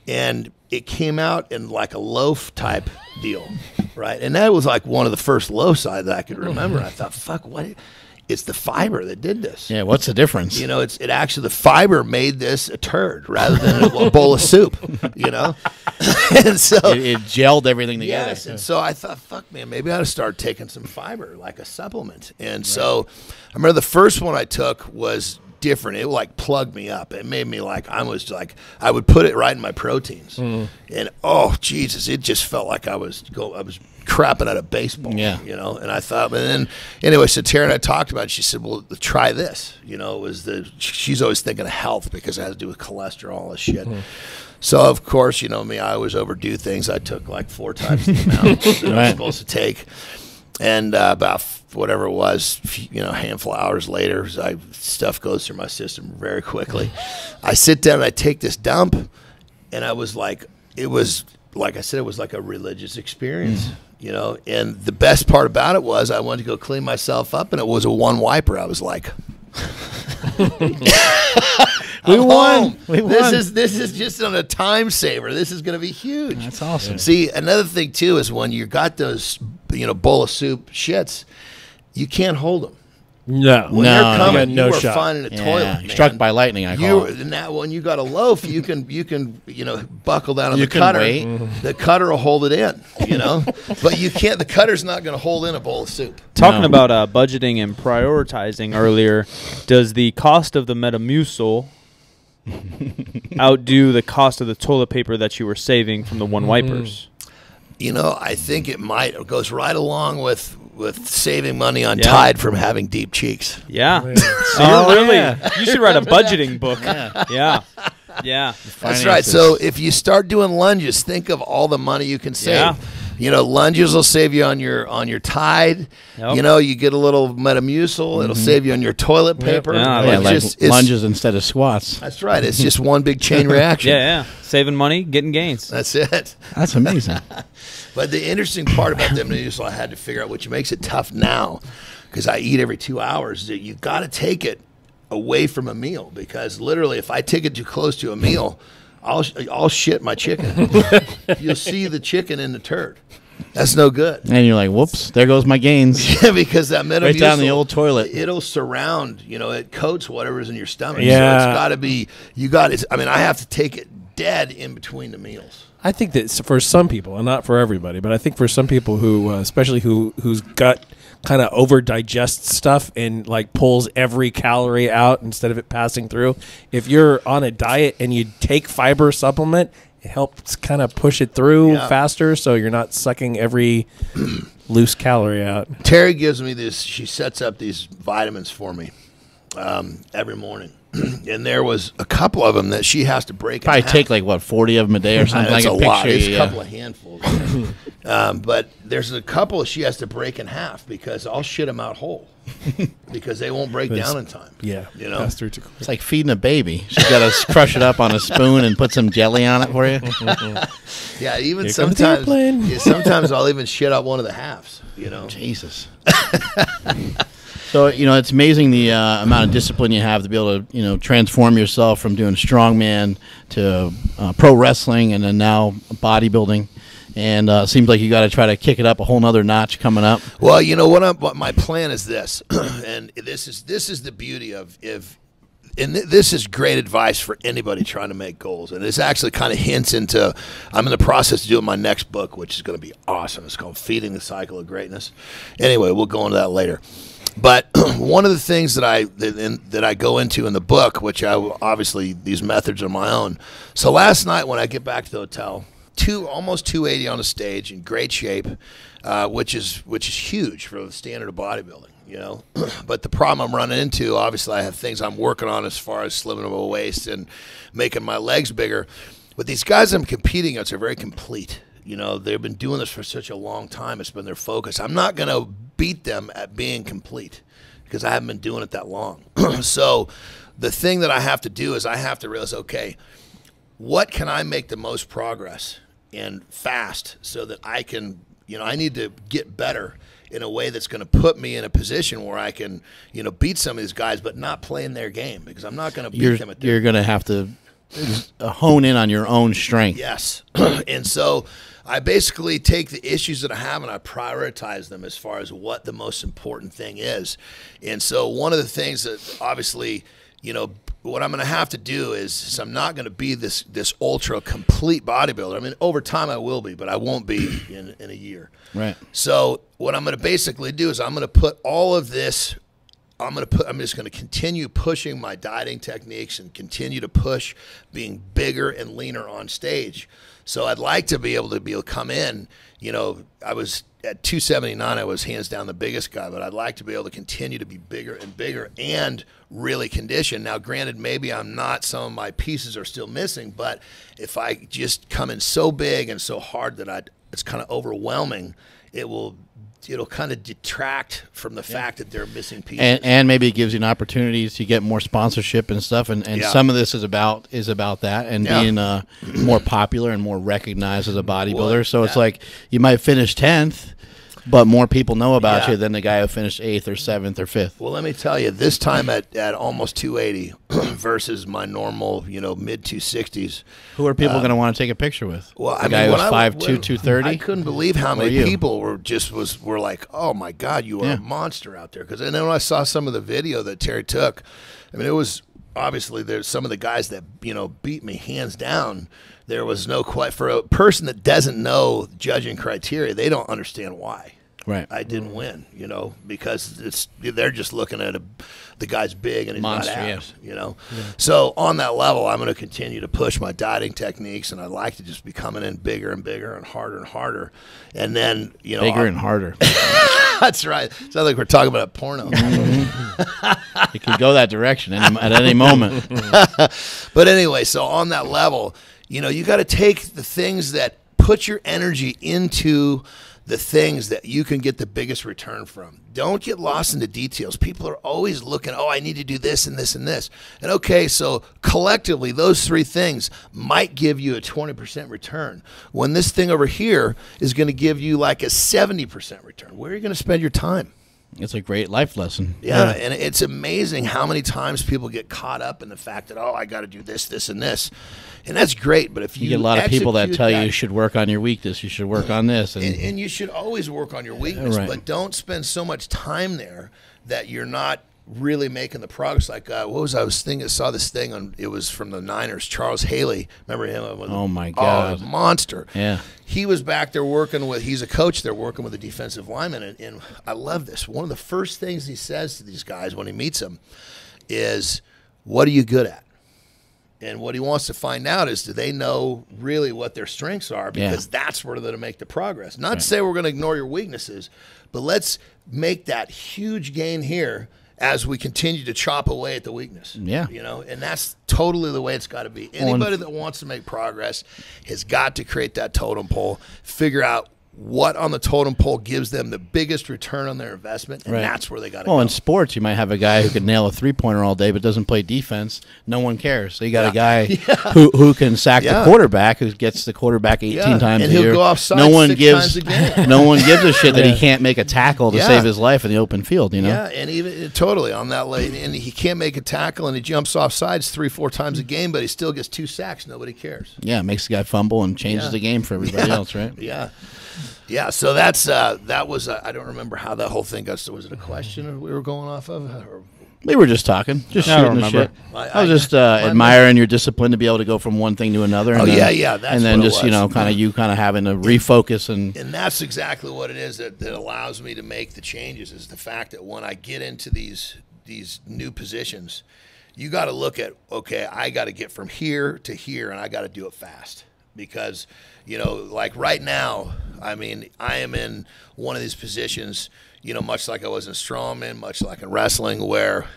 and it came out in like a loaf type deal, right? And that was like one of the first loaves that I could remember. And I thought, fuck, what? It's the fiber that did this. Yeah, what's the difference? It actually, the fiber made this a turd rather than a bowl of soup, And so it gelled everything together. Yes, and so I thought, fuck, man, maybe I ought to start taking some fiber, like a supplement. And so I remember the first one I took was different. It plugged me up. It made me I would put it right in my proteins. And oh Jesus, it just felt like I was crapping at a baseball. Yeah. And I thought, and then anyway, so Tara and I talked about it. She said, well, try this. She's always thinking of health because it has to do with cholesterol, all this shit. So of course, me, I always overdo things. I took 4 times the amount that I was supposed to take. And about whatever it was, a handful of hours later, stuff goes through my system very quickly. I sit down and I take this dump, and I was like, it was like I said, it was like a religious experience. And the best part about it was I wanted to go clean myself up, and it was a one wiper. I was like, we won. This is just on a time saver. This is going to be huge. That's awesome. See, another thing too is when you got those, bowl of soup shits, you can't hold them. No, when they're coming, no you shot. are finding a toilet. Man. Struck by lightning, I call it. Now, when you got a loaf, you can buckle down on You the can cutter. wait. The cutter will hold it in, but you can't. The cutter's not going to hold in a bowl of soup. Talking about budgeting and prioritizing earlier, does the cost of the Metamucil outdo the cost of the toilet paper that you were saving from the one wipers? I think it might. It goes right along with saving money on Tide from having deep cheeks. Yeah. So you're really, you should write a budgeting book. Yeah. That's right. So if you start doing lunges, think of all the money you can save. Lunges will save you on your Tide. Yep. You get a little Metamucil. It'll save you on your toilet paper. Like lunges instead of squats. That's right. It's just one big chain reaction. Yeah. Saving money, getting gains. That's it. That's amazing. But the interesting part about the Metamucil I had to figure out, which makes it tough now, because I eat every 2 hours, that you got to take it away from a meal, because literally if I take it too close to a meal, I'll shit my chicken. You'll see the chicken in the turd. That's no good. And you're like, whoops, there goes my gains. Yeah, because that Metamucil, right down the old toilet. It'll surround, it coats whatever's in your stomach. Yeah. So it's got to be, I have to take it dead in between the meals. I think that for some people, and not for everybody, but I think for some people who, especially whose gut kind of over digests stuff and like pulls every calorie out instead of it passing through, if you're on a diet and you take fiber supplement, it helps kind of push it through faster, so you're not sucking every loose calorie out. Terry gives me this. She sets up these vitamins for me every morning. And there was a couple of them that she has to break. Probably take 40 of them a day or something. That's like a lot. It's a couple of handfuls. But there's a couple she has to break in half because I'll shit them out whole because they won't break down in time. Yeah, pass through too quick. It's like feeding a baby. She's got to crush it up on a spoon and put some jelly on it for you. Yeah, even Here comes the airplane. sometimes I'll even shit out one of the halves. Jesus. So, it's amazing the amount of discipline you have to be able to, transform yourself from doing strongman to pro wrestling and then now bodybuilding. And it seems like you got to try to kick it up a whole nother notch coming up. Well, what my plan is this, and this is the beauty of this is great advice for anybody trying to make goals. And this actually kind of hints into, I'm in the process of doing my next book, which is going to be awesome. It's called Feeding the Cycle of Greatness. Anyway, we'll go into that later. But one of the things that I go into in the book, which obviously these methods are my own. So last night when I get back to the hotel, almost 280 on the stage in great shape, which is huge for the standard of bodybuilding. But the problem I'm running into, obviously I have things I'm working on as far as slimming my waist and making my legs bigger. But these guys I'm competing against are very complete. They've been doing this for such a long time. It's been their focus. I'm not going to beat them at being complete because I haven't been doing it that long. So the thing that I have to do is I have to realize, okay, what can I make the most progress and fast so that I can, I need to get better in a way that's going to put me in a position where I can, beat some of these guys, but not play in their game because I'm not going to beat them at their You're going to have to hone in on your own strength. Yes. And so I basically take the issues that I have and I prioritize them as far as what the most important thing is. And so one of the things that obviously, what I'm going to have to do is I'm not going to be this ultra complete bodybuilder. I mean, over time I will be, but I won't be in a year. Right. So what I'm going to basically do is I'm going to put all of this, I'm just going to continue pushing my dieting techniques and continue to push being bigger and leaner on stage. So I'd like to be able to come in, I was at 279, I was hands down the biggest guy, but I'd like to be able to continue to be bigger and bigger and really conditioned. Now, granted, maybe I'm not, some of my pieces are still missing, but if I just come in so big and so hard that it's kind of overwhelming, it will it'll kind of detract from the fact that they're missing pieces. And maybe it gives you an opportunity to get more sponsorship and stuff. And some of this is about that and being more popular and more recognized as a bodybuilder. So it's like you might finish 10th, but more people know about you than the guy who finished 8th or 7th or 5th. Well, let me tell you, this time at almost 280 versus my normal, mid 260s. Who are people going to want to take a picture with? Well, the guy who was 5'2", 230? I couldn't believe how many people were like, "Oh my God, you are a monster out there." Because then when I saw some of the video that Terry took, I mean, it was obviously there's some of the guys that beat me hands down. There was no quite for a person that doesn't know judging criteria, they don't understand why. Right. I didn't win, because they're just looking at the guy's big and he's monster, got abs, So on that level, I'm going to continue to push my dieting techniques, and I'd like to just be coming in bigger and bigger and harder. And then, bigger and harder. That's right. Sounds like we're talking about a porno. It could go that direction at any moment. But anyway, so on that level, you got to take the things that put your energy into the things that you can get the biggest return from. Don't get lost in the details. People are always looking, I need to do this and this and this. And okay, so collectively, those three things might give you a 20% return. When this thing over here is going to give you like a 70% return, where are you going to spend your time? It's a great life lesson. Yeah, and it's amazing how many times people get caught up in the fact that, I got to do this, this, and this. And that's great, but if you get a lot of people that tell you you should work on your weakness, you should work on this. And you should always work on your weakness, but don't spend so much time there that you're not really making the progress. Like, I was thinking, I saw this thing it was from the Niners, Charles Haley. Remember him? Oh, my God. Monster. Yeah. He was back there he's a coach there working with a defensive lineman, and I love this. One of the first things he says to these guys when he meets them is, what are you good at? And what he wants to find out is, do they know really what their strengths are? Because that's where they're going to make the progress. Not to say we're going to ignore your weaknesses, but let's make that huge gain here as we continue to chop away at the weakness. Yeah. And that's totally the way it's got to be. Anybody that wants to make progress has got to create that totem pole, figure out what on the totem pole gives them the biggest return on their investment, and that's where they got to go. Well, in sports, you might have a guy who can nail a three-pointer all day but doesn't play defense. No one cares. So you got a guy who can sack the quarterback, who gets the quarterback 18 times and a year. He'll go offside times a game. No one gives a shit that he can't make a tackle to save his life in the open field, Yeah, and even totally on that lane, and he can't make a tackle, and he jumps off sides 3-4 times a game, but he still gets 2 sacks. Nobody cares. Yeah, makes the guy fumble and changes the game for everybody else, right? Yeah. Yeah, so that was I don't remember how that whole thing got started. Was it a question we were going off of? Or? We were just talking, just shooting the shit. I was just admiring your discipline to be able to go from one thing to another. And that's and then what just kind of having to refocus and that's exactly what it is that allows me to make the changes. Is the fact that when I get into these new positions, you got to look at I got to get from here to here, and I got to do it fast. Because, like right now, I mean, I am in one of these positions, much like I was in Strongman, much like in wrestling, where,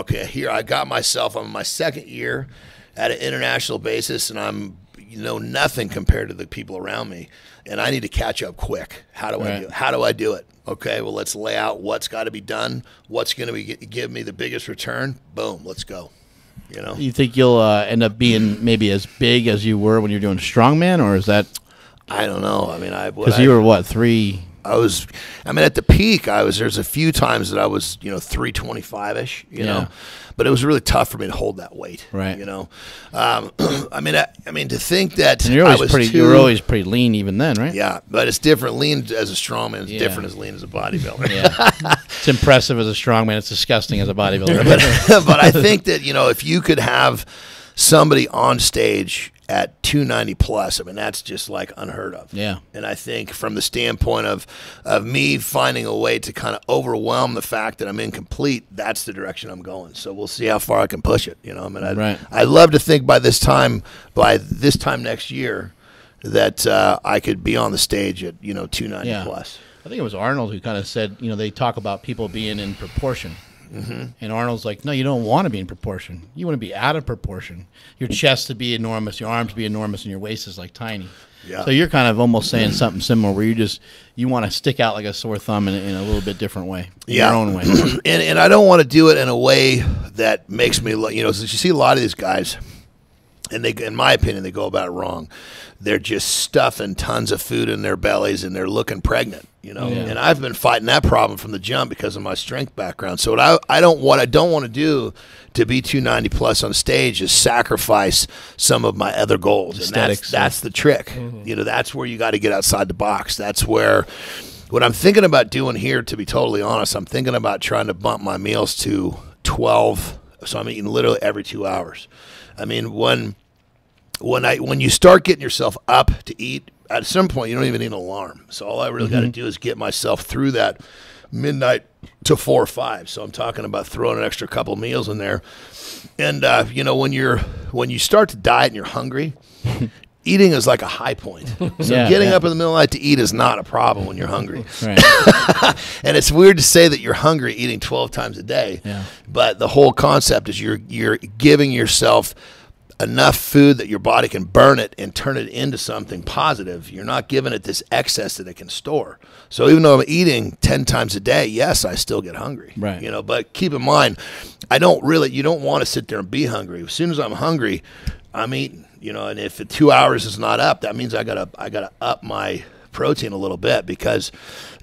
here I got myself, I'm in my second year at an international basis, and I'm, nothing compared to the people around me, and I need to catch up quick. How do I do it? How do I do it? Okay, well, let's lay out what's got to be done, what's going to give me the biggest return. Boom, let's go. You think you'll end up being maybe as big as you were when you're doing Strongman, or is that? I don't know. I mean, because you were what, 3? At the peak, there's a few times that I was, 325-ish, you know, but it was really tough for me to hold that weight, right? To think that and you were always pretty lean even then, right? Yeah, but it's different. Lean as a strongman is different as lean as a bodybuilder. It's impressive as a strongman. It's disgusting as a bodybuilder. But I think that, if you could have somebody on stage at 290 plus, that's just like unheard of. Yeah. And I think from the standpoint of me finding a way to kind of overwhelm the fact that I'm incomplete, that's the direction I'm going. So we'll see how far I can push it. I'd love to think by this time next year that I could be on the stage at 290 plus. I think it was Arnold who kind of said, they talk about people being in proportion. And Arnold's like, no, you don't want to be in proportion. You want to be out of proportion. Your chest to be enormous, your arms to be enormous, and your waist is like tiny. Yeah. So you're kind of almost saying something similar, where you want to stick out like a sore thumb in a little bit different way, your own way. And I don't want to do it in a way that makes me, you know, so you see a lot of these guys, and they, in my opinion, they go about it wrong. They're just stuffing tons of food in their bellies, and they're looking pregnant, you know. And I've been fighting that problem from the jump because of my strength background. So what I don't want to do to be 290 plus on stage is sacrifice some of my other goals. Aesthetics, And that's the trick. You know, that's where you got to get outside the box. That's where what I'm thinking about doing here, to be totally honest, I'm thinking about trying to bump my meals to 12. So I'm eating literally every 2 hours. I mean, when you start getting yourself up to eat, at some point you don't even need an alarm. So all I really got to do is get myself through that midnight to 4 or 5. So I'm talking about throwing an extra couple meals in there. And you know, when you start to diet and you're hungry, eating is like a high point. So getting up in the middle of the night to eat is not a problem when you're hungry. Right. And it's weird to say that you're hungry eating 12 times a day. Yeah. But the whole concept is you're giving yourself enough food that your body can burn it and turn it into something positive. You're not giving it this excess that it can store. So even though I'm eating 10 times a day, yes, I still get hungry. Right. You know, but keep in mind, you don't want to sit there and be hungry. As soon as I'm hungry, I'm eating. You know, and if 2 hours is not up, that means I gotta up my protein a little bit, because,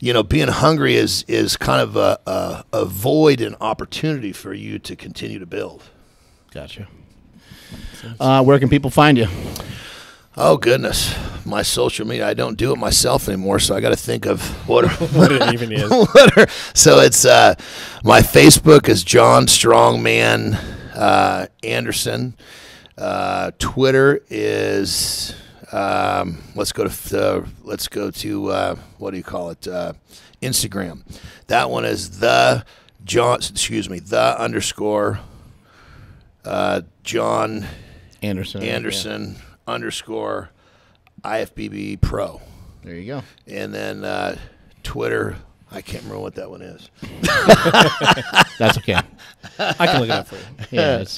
you know, being hungry is kind of a void and opportunity for you to continue to build. Gotcha. Where can people find you? Oh, goodness. My social media, I don't do it myself anymore, so I got to think of what it even is. So it's my Facebook is Jon Strongman Andersen. Twitter is let's go to what do you call it? Instagram. That one is the underscore Jon Andersen underscore IFBB Pro. There you go. And then Twitter, I can't remember what that one is. That's okay. I can look it up for you. Yeah, it's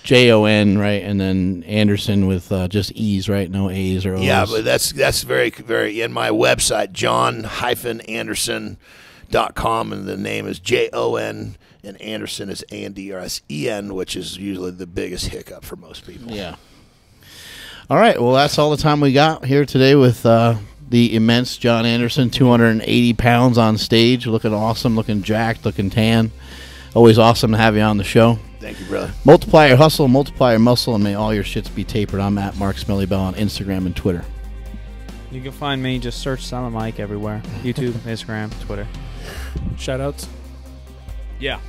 Jon, right, and then Anderson with just E's, right? No A's or O's. Yeah, but that's very, very, in my website, jon-andersen.com, and the name is Jon, and Andersen is Andersen, which is usually the biggest hiccup for most people. Yeah. All right, well, that's all the time we got here today with the immense Jon Andersen, 280 pounds on stage, looking awesome, looking jacked, looking tan. Always awesome to have you on the show. Thank you, brother. Multiply your hustle, multiply your muscle, and may all your shits be tapered. I'm at Mark Smellybell on Instagram and Twitter. You can find me, just search Silent Mike everywhere. YouTube, Instagram, Twitter. Shout-outs? Yeah.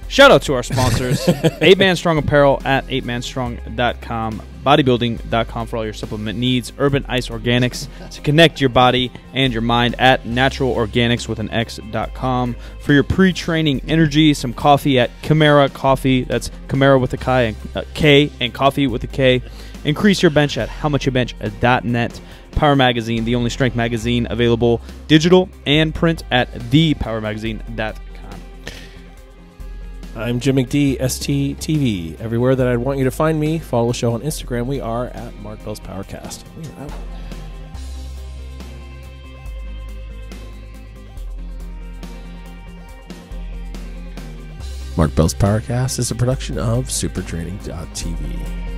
Shout out to our sponsors, 8Man Strong Apparel at 8manstrong.com, bodybuilding.com for all your supplement needs, Urban Ice Organics to connect your body and your mind at naturalorganics.com for your pre-training energy, some coffee at Chimera Coffee, that's Chimera with a K and coffee with a K. Increase your bench at howmuchyobench.net. Power Magazine, the only strength magazine available digital and print at thepowermagazine.com. I'm Jim McD, STTV. Everywhere that I'd want you to find me, follow the show on Instagram. We are at Mark Bell's PowerCast. We are out. Mark Bell's PowerCast is a production of SuperTraining.tv.